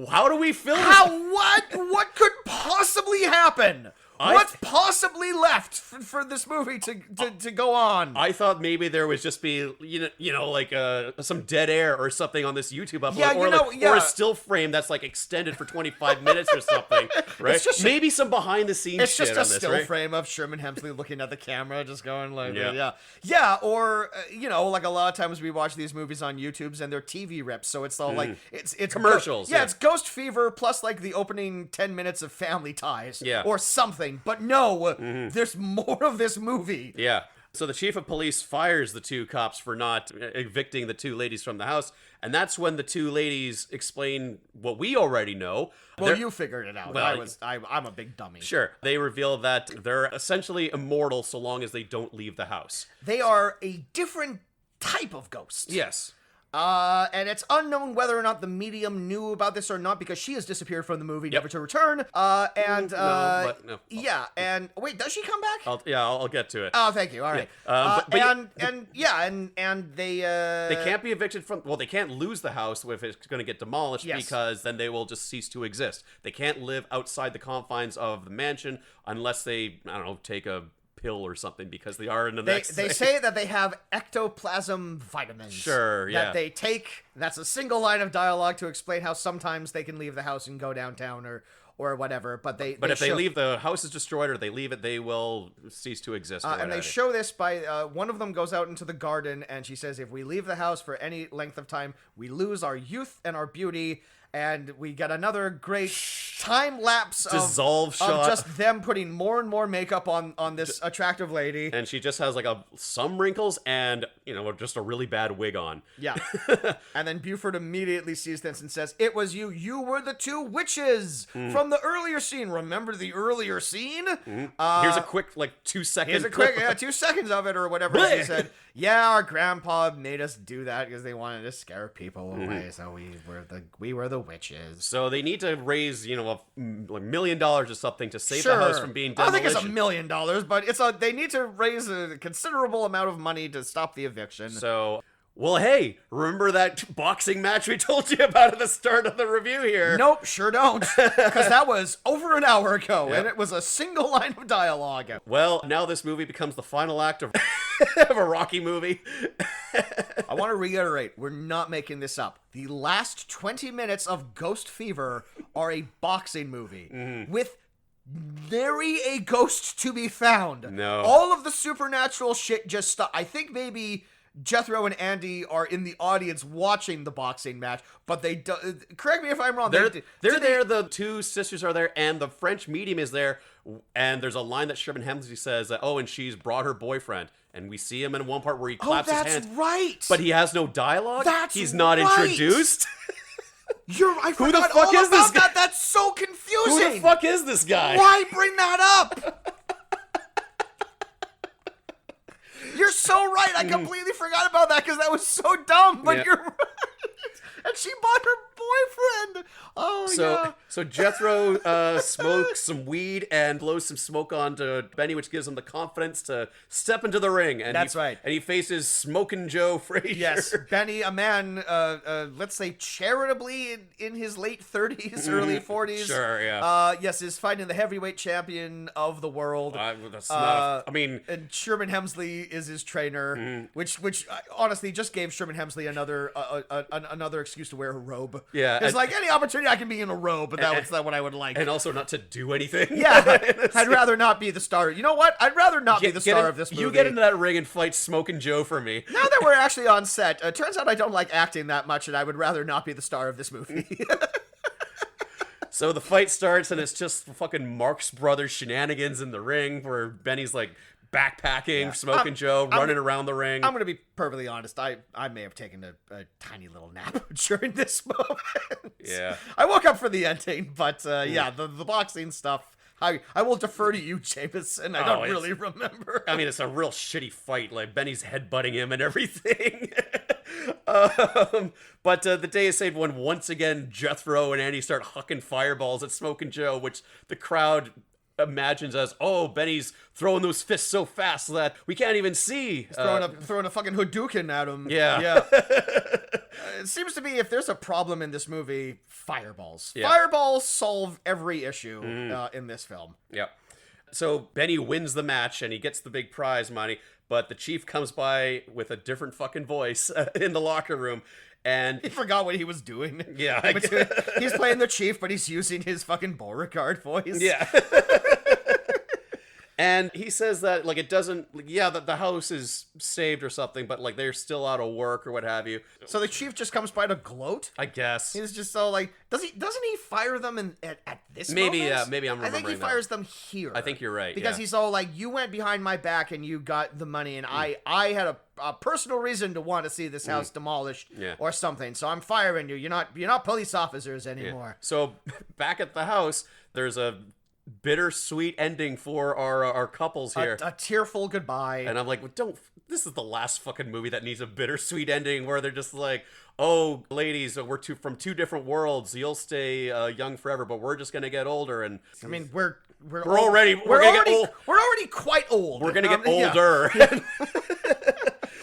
How do we film? What could possibly happen? What's possibly left for this movie to go on? I thought maybe there would just be like some dead air or something on this YouTube upload, or a still frame that's like extended for 25 minutes or something, right? Maybe some behind the scenes. It's just shit a on this, still right? frame of Sherman Hemsley looking at the camera, just going like, or like a lot of times we watch these movies on YouTubes and they're TV rips, so it's all like it's commercials. It's Ghost Fever plus like the opening 10 minutes of Family Ties, Yeah. or something. But no, there's more of this movie. Yeah. So the chief of police fires the 2 cops for not evicting the 2 ladies from the house, and that's when the 2 ladies explain what we already know. Well, you figured it out. Well, I'm a big dummy. Sure. They reveal that they're essentially immortal so long as they don't leave the house. They are a different type of ghost. Yes. And it's unknown whether or not the medium knew about this or not, because she has disappeared from the movie, never to return. No. Yeah, and wait, does she come back? I'll get to it. Oh, thank you. All right. And they can't be evicted from. Well, they can't lose the house if it's going to get demolished, because then they will just cease to exist. They can't live outside the confines of the mansion unless they, I don't know, take a pill or something, because they are in the next they say that they have ectoplasm vitamins. Sure, yeah. That they take. That's a single line of dialogue to explain how sometimes they can leave the house and go downtown or whatever. But if they leave, the house is destroyed, or they leave it, they will cease to exist. And they show this by one of them goes out into the garden, and she says, if we leave the house for any length of time, we lose our youth and our beauty. And we get another great time lapse dissolve shot of just them putting more and more makeup on this attractive lady. And she just has like some wrinkles and, just a really bad wig on. Yeah. And then Buford immediately sees this and says, it was you. You were the 2 witches from the earlier scene. Remember the earlier scene? Here's a quick 2 seconds. Here's a quick 2 seconds of it or whatever she said. Yeah, our grandpa made us do that because they wanted to scare people away. So we were the witches. So they need to raise, $1 million or something to save the house from being demolished. I don't think it's $1 million, but they need to raise a considerable amount of money to stop the eviction. So, well, hey, remember that boxing match we told you about at the start of the review here? Nope, sure don't. Because that was over an hour ago, and it was a single line of dialogue. Well, now this movie becomes the final act of of a Rocky movie. I want to reiterate, we're not making this up. The last 20 minutes of Ghost Fever are a boxing movie with nary a ghost to be found. No. All of the supernatural shit just stopped. I think maybe Jethro and Andy are in the audience watching the boxing match, but they do, correct me if I'm wrong. They're there. The 2 sisters are there, and the French medium is there. And there's a line that Sherman Hemsley says, and she's brought her boyfriend. And we see him in one part where he claps his hands. That's right. But he has no dialogue. That's He's not right. introduced. I Who the forgot fuck all is this about guy? that. That's so confusing. Who the fuck is this guy? Why bring that up? You're so right. I completely forgot about that because that was so dumb. But you're right. And she bought her boyfriend. Oh, yeah. So Jethro smokes some weed and blows some smoke onto Benny, which gives him the confidence to step into the ring. And That's right. And he faces Smokin' Joe Frazier. Yes, Benny, a man, let's say charitably in his late 30s, early 40s. Sure, yeah. Yes, is fighting the heavyweight champion of the world. That's not. And Sherman Hemsley is his trainer, which honestly just gave Sherman Hemsley another excuse to wear a robe. Yeah, it's like any opportunity I can be in a robe, but that's not what I would like. And also not to do anything. Yeah, I'd rather not be the star. You know what? I'd rather not be the star of this movie. You get into that ring and fight Smokin' Joe for me. Now that we're actually on set, turns out I don't like acting that much, and I would rather not be the star of this movie. So the fight starts, and it's just fucking Marx Brothers shenanigans in the ring, where Benny's like backpacking, Smokin' Joe, running around the ring. I'm going to be perfectly honest. I may have taken a tiny little nap during this moment. Yeah. I woke up for the ending, but the boxing stuff, I will defer to you, Jameson. I don't really remember. I mean, it's a real shitty fight. Like, Benny's headbutting him and everything. But the day is saved when once again Jethro and Andy start hucking fireballs at Smokin' Joe, which the crowd imagines as, Benny's throwing those fists so fast that we can't even see. Throwing a fucking Hadouken at him. Yeah. It seems to be if there's a problem in this movie, fireballs. Yeah. Fireballs solve every issue in this film. Yeah. So Benny wins the match and he gets the big prize money, but the chief comes by with a different fucking voice in the locker room. And he forgot what he was doing. Yeah. He's playing the chief, but he's using his fucking Beauregard voice. Yeah. And he says that, like, it doesn't, like, yeah, that the house is saved or something, but, like, they're still out of work or what have you. So the chief just comes by to gloat? I guess. He's just so, like, doesn't he fire them at this Maybe, moment? yeah, maybe I'm I remembering think he that. fires them here. I think you're right, Because yeah. he's all like, you went behind my back and you got the money, and I had a personal reason to want to see this house demolished Yeah. or something, so I'm firing you. You're not police officers anymore. So back at the house, there's a bittersweet ending for our couples here. A tearful goodbye. And I'm like, well, don't. This is the last fucking movie that needs a bittersweet ending where they're just like, oh, ladies, we're from two different worlds. You'll stay young forever, but we're just gonna get older. And I mean, we're already quite old. We're gonna get Yeah. older.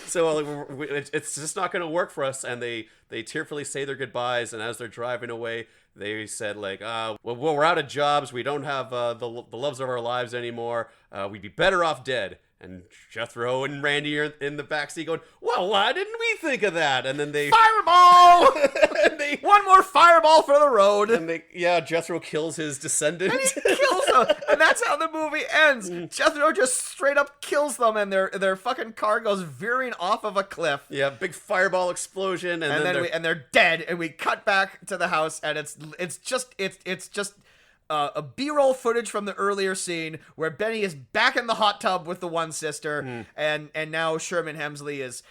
So like, it's just not gonna work for us. And they tearfully say their goodbyes. And as they're driving away, they said like, well, we're out of jobs. We don't have the loves of our lives anymore. We'd be better off dead. And Jethro and Randy are in the backseat going, well, why didn't we think of that? And then they... Fireball! and One more fireball for the road. And Jethro kills his descendant. And he kills them. And that's how the movie ends. Jethro just straight up kills them, and their fucking car goes veering off of a cliff. Yeah, big fireball explosion, and then they're dead. And we cut back to the house, and it's just a B-roll footage from the earlier scene where Benny is back in the hot tub with the one sister, and now Sherman Hemsley is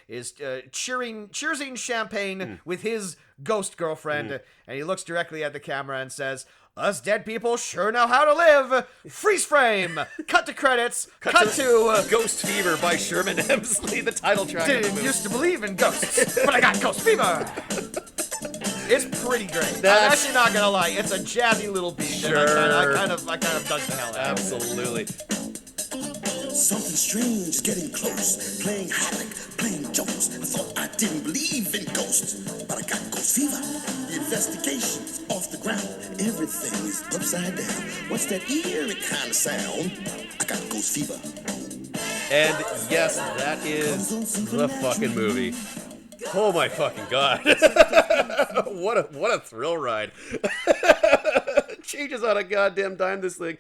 cheersing champagne with his ghost girlfriend, and he looks directly at the camera and says, "Us dead people sure know how to live." Freeze frame. Cut to credits. Cut to Ghost Fever by Sherman Hemsley, the title track. of the Didn't movie. used to believe in ghosts, but I got ghost fever. It's pretty great. I'm That's- actually not gonna lie. It's a jazzy little beat. Sure. And I kind of dug the hell out of it. Absolutely. Something strange is getting close. Playing havoc, playing jokes. I thought I didn't believe in ghosts, but I got ghost fever. The investigation's off the ground. Everything is upside down. What's that eerie kind of sound? I got ghost fever. And yes, that is the fucking movie. Oh my fucking god. What a thrill ride. Changes on a goddamn dime, this thing.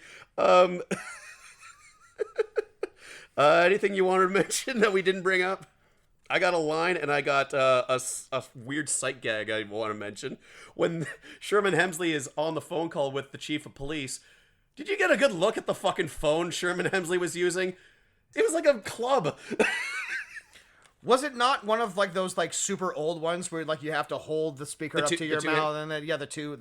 Anything you wanted to mention that we didn't bring up? I got a line, and I got a weird sight gag I want to mention. When Sherman Hemsley is on the phone call with the chief of police, did you get a good look at the fucking phone Sherman Hemsley was using? It was like a club. Was it not one of like those like super old ones where like you have to hold the speaker up to your mouth and then the two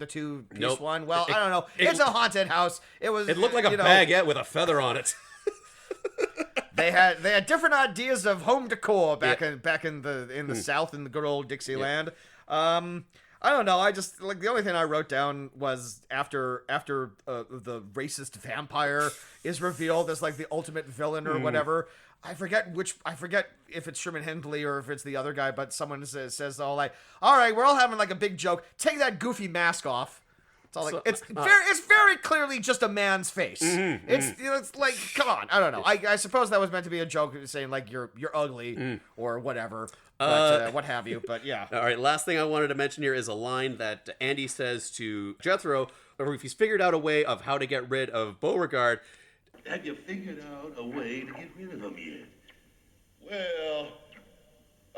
piece Nope. one? Well, I don't know. It's a haunted house. It looked like a baguette with a feather on it. They had different ideas of home decor back in the South in the good old Dixieland. I don't know. I just like the only thing I wrote down was after the racist vampire is revealed as like the ultimate villain or whatever. I forget if it's Sherman Hemsley or if it's the other guy, but someone says all like, "All right, we're all having like a big joke. Take that goofy mask off." It's all like it's very clearly just a man's face. It's like, come on. I don't know. I suppose that was meant to be a joke saying like you're ugly or whatever. But what have you, but yeah. All right, last thing I wanted to mention here is a line that Andy says to Jethro, or if he's figured out a way of how to get rid of Beauregard. Have you figured out a way to get rid of him yet? Well,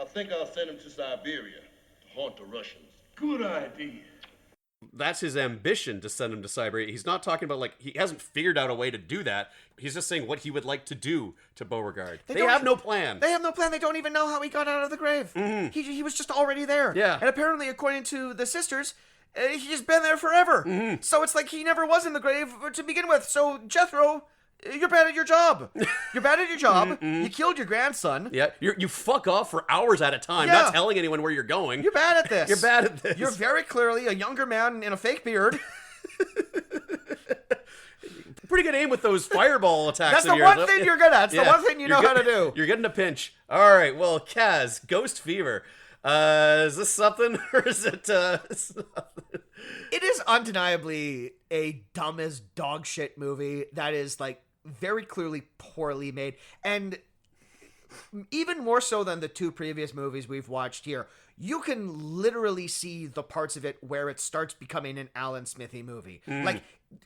I think I'll send him to Siberia to haunt the Russians. Good idea. That's his ambition, to send him to Siberia. He's not talking about, like, he hasn't figured out a way to do that. He's just saying what he would like to do to Beauregard. They have no plan. They have no plan. They don't even know how he got out of the grave. He was just already there. Yeah. And apparently, according to the sisters, he's just been there forever. So it's like he never was in the grave to begin with. So, Jethro, you're bad at your job. You're bad at your job. You killed your grandson. Yeah, you fuck off for hours at a time, Yeah. not telling anyone where you're going. You're bad at this. You're bad at this. You're very clearly a younger man in a fake beard. Pretty good aim with those fireball attacks. That's of the yours. one thing you're good at. It's the one thing you know how to do. You're getting a pinch. All right, well, Kaz, Ghost Fever. Is this something, or is it something? It is undeniably a dumb as dog shit movie that is like very clearly poorly made. And even more so than the 2 previous movies we've watched here, you can literally see the parts of it where it starts becoming an Alan Smithy movie. Like,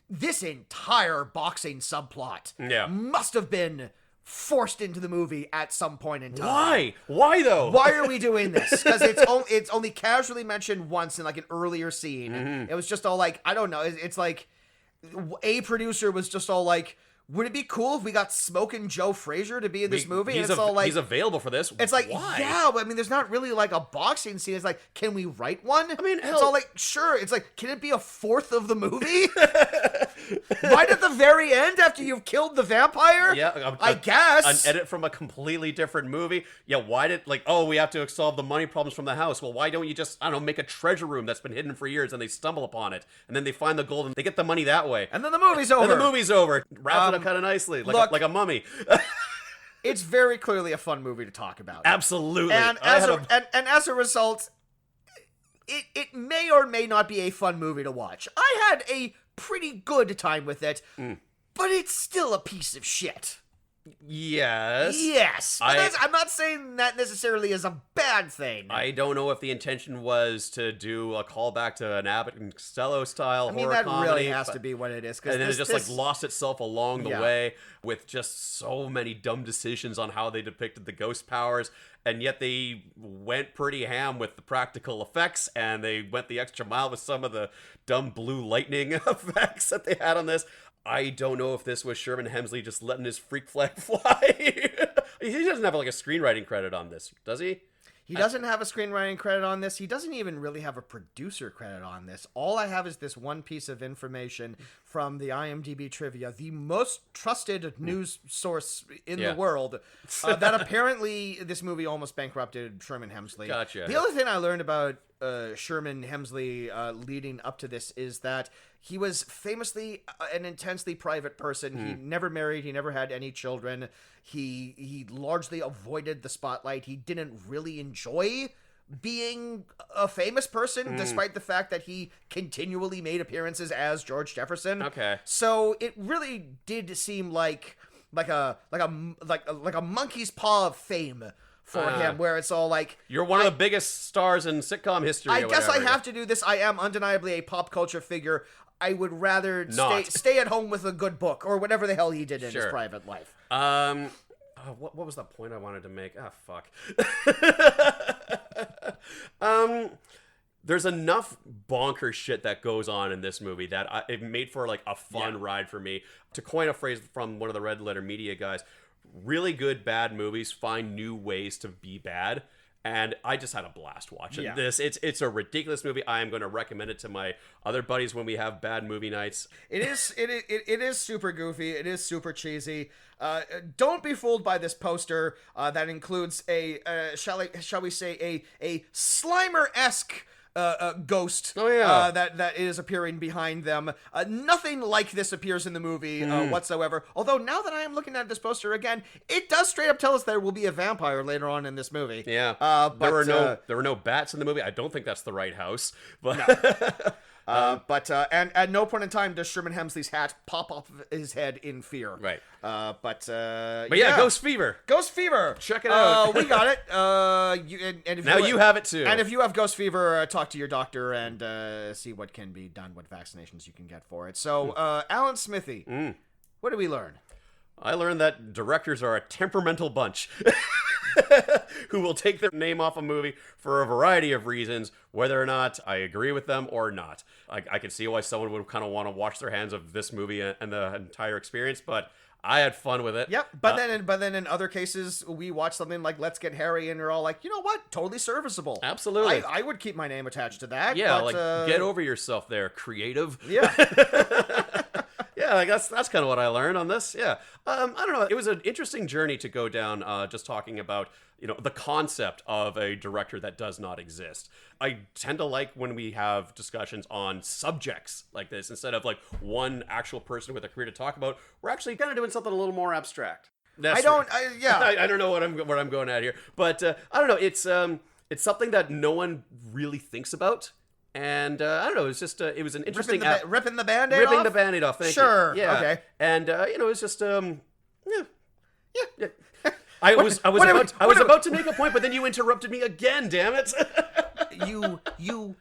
this entire boxing subplot must have been forced into the movie at some point in time. Why though? Why are we doing this? Because it's only casually mentioned once in like an earlier scene. It was just all like, I don't know. It's like a producer was just all like, would it be cool if we got Smokin' Joe Frazier to be in this movie? And it's all like, he's available for this. It's like, why? yeah, but I mean, there's not really like a boxing scene. It's like, can we write one? I mean, it's all like, sure. It's like, can it be a fourth of the movie? Right at the very end after you've killed the vampire? Yeah, I guess. An edit from a completely different movie. Yeah, why did, like, oh, we have to solve the money problems from the house. Well, why don't you just, I don't know, make a treasure room that's been hidden for years and they stumble upon it and then they find the gold and they get the money that way. And then the movie's over. And the movie's over. Wraps it up kind of nicely, like a mummy. It's very clearly a fun movie to talk about. Absolutely. And as a result, it may or may not be a fun movie to watch. I had a pretty good time with it, but it's still a piece of shit. Yes. I'm not saying that necessarily is a bad thing. I don't know if the intention was to do a callback to an Abbott and Costello style horror that comedy. really has to be what it is. And then it just like lost itself along the way with just so many dumb decisions on how they depicted the ghost powers. And yet they went pretty ham with the practical effects, and they went the extra mile with some of the dumb blue lightning effects that they had on this. I don't know if this was Sherman Hemsley just letting his freak flag fly. He doesn't have like a screenwriting credit on this, does he? He doesn't have a screenwriting credit on this. He doesn't even really have a producer credit on this. All I have is this one piece of information from the IMDb trivia, the most trusted news source in the world, that apparently this movie almost bankrupted Sherman Hemsley. Gotcha. The other thing I learned about Sherman Hemsley leading up to this is that he was famously an intensely private person. He never married. He never had any children. He largely avoided the spotlight. He didn't really enjoy being a famous person, despite the fact that he continually made appearances as George Jefferson. Okay. So it really did seem like a monkey's paw of fame for him, where it's all like, you're one of the biggest stars in sitcom history. I guess I have to do this. I am undeniably a pop culture figure. I would rather stay at home with a good book or whatever the hell he did in his private life. What was the point I wanted to make? Fuck. There's enough bonker shit that goes on in this movie that it made for like a fun ride for me. To coin a phrase from one of the Red Letter Media guys, really good bad movies find new ways to be bad. And I just had a blast watching this. It's a ridiculous movie. I am going to recommend it to my other buddies when we have bad movie nights. It is super goofy. It is super cheesy. Don't be fooled by this poster that includes shall we say a Slimer-esque ghost that is appearing behind them. Nothing like this appears in the movie whatsoever. Although now that I am looking at this poster again, it does straight up tell us there will be a vampire later on in this movie. Yeah. But there were no bats in the movie. I don't think that's the right house. But no. And at no point in time does Sherman Hemsley's hat pop off his head in fear. Right. But yeah, Ghost Fever. Ghost Fever. Check it out. We got it. If you have it too. And if you have Ghost Fever, talk to your doctor and see what can be done, what vaccinations you can get for it. So, Alan Smithy, what did we learn? I learned that directors are a temperamental bunch. Who will take their name off a movie for a variety of reasons, whether or not I agree with them or not. I can see why someone would kind of want to wash their hands of this movie and the entire experience, but I had fun with it. Yep, but then in other cases, we watch something like Let's Get Harry, and you're all like, you know what? Totally serviceable. Absolutely. I would keep my name attached to that. Yeah, but, get over yourself there, creative. Yeah. Yeah, like that's kind of what I learned on this. Yeah, I don't know. It was an interesting journey to go down, just talking about the concept of a director that does not exist. I tend to like when we have discussions on subjects like this instead of like one actual person with a career to talk about. We're actually kind of doing something a little more abstract. I don't know what I'm going at here, but I don't know. It's something that no one really thinks about. And I don't know. It's just it was an interesting ripping the Band-Aid off. Ripping the Band-Aid off. Thank you. Sure. Yeah. Okay. And it was just I was about to make a point, but then you interrupted me again. Damn it! You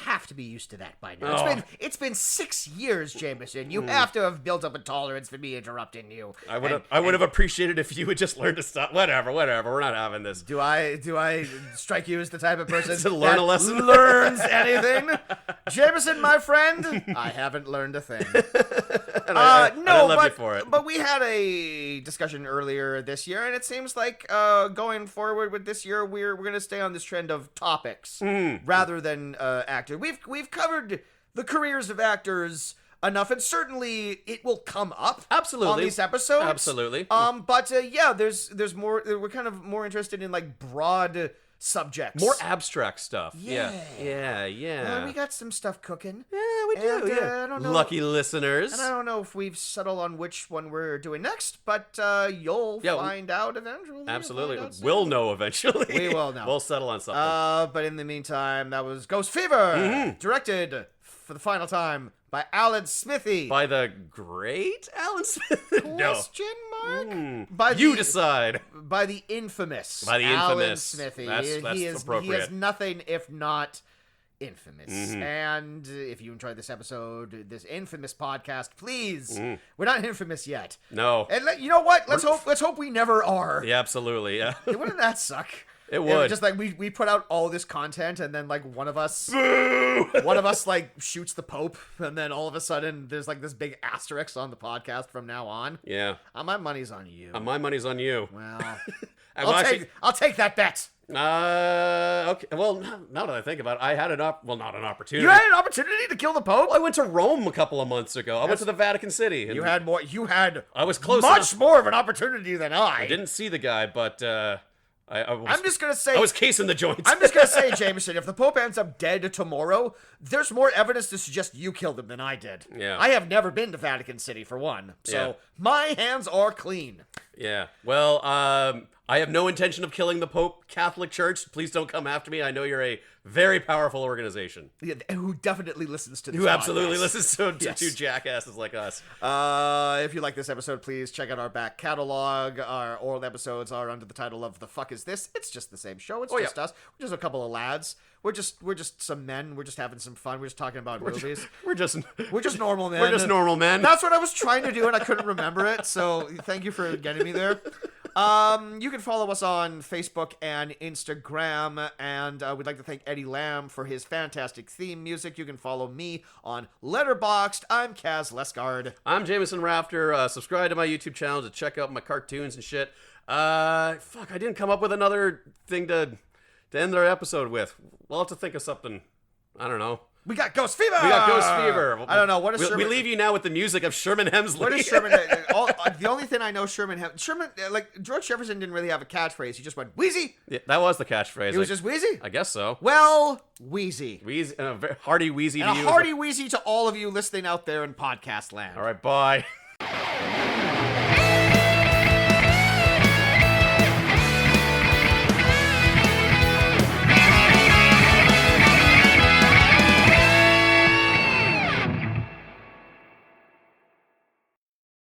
have to be used to that by now. Oh. It's been 6 years, Jameson. You have to have built up a tolerance for me interrupting you. I would have appreciated if you would just learn to stop. Whatever. We're not having this. Do I strike you as the type of person To learn that a lesson? learns anything? Jameson, my friend, I haven't learned a thing. I love you for it. But we had a discussion earlier this year, and it seems like going forward with this year, we're going to stay on this trend of topics rather than actors. We've covered the careers of actors enough, and certainly it will come up on these episodes. Absolutely. But there's more. We're kind of more interested in like broad subjects, More abstract stuff. Yeah. Yeah. We got some stuff cooking. Yeah, we do. And, Yeah. I don't know, Lucky listeners. and I don't know if we've settled on which one we're doing next, but you'll find out eventually. Absolutely. You'll find out We'll soon. know eventually. We will know. We'll settle on something. But in the meantime, that was Ghost Fever, directed for the final time by Alan Smithy. By the great Alan Smith? No. Question mark? By You decide. By the infamous. By the Alan infamous. Smithy. That's He is appropriate. nothing if not infamous. And if you enjoyed this episode, this infamous podcast, please. We're not infamous yet. No. And you know what? Let's hope we never are. Yeah, absolutely. Yeah. Wouldn't that suck? It would. Just like we put out all this content, and then like one of us like shoots the Pope, and then all of a sudden there's like this big asterisk on the podcast from now on. Yeah. My money's on you. My money's on you. Well, I'm I'll take that bet. Okay. Well, now that I think about it, I had not an opportunity. You had an opportunity to kill the Pope. I went to Rome a couple of months ago. I went to the Vatican City. And You had more. You had. I was close Much enough. more of an opportunity than I didn't see the guy, but I'm just gonna say. I was casing the joints. I'm just gonna say, Jameson, if the Pope ends up dead tomorrow, there's more evidence to suggest you killed him than I did. Yeah. I have never been to Vatican City, for one. So Yeah. my hands are clean. Yeah. Well, I have no intention of killing the Pope. Catholic Church, please don't come after me. I know you're a very powerful organization. Yeah, who definitely listens to this Who absolutely podcast. listens to Yes. two jackasses like us. If you like this episode, please check out our back catalog. Our old episodes are under the title of The Fuck Is This? It's just the same show. It's just us. We're just a couple of lads. We're just some men. We're just having some fun. We're just talking about movies. We're just normal men. We're just normal men. That's what I was trying to do, and I couldn't remember it. So thank you for getting me there. You can follow us on Facebook and Instagram, and we'd like to thank Eddie Lamb for his fantastic theme music. You can follow me on Letterboxd. I'm Kaz Lesgard. I'm Jameson Rafter. Subscribe to my YouTube channel to check out my cartoons and shit. I didn't come up with another thing to end our episode with. We'll have to think of something. I don't know. We got Ghost Fever. I don't know. What is Sherman? We leave you now with the music of Sherman Hemsley. What is Sherman? The only thing I know Sherman, like George Jefferson didn't really have a catchphrase. He just went Wheezy. Yeah, that was the catchphrase. He was just Wheezy. I guess so. Well, Wheezy. Wheezy, and a very hearty Wheezy And to a you. hearty Wheezy to all of you listening out there in podcast land. All right, bye.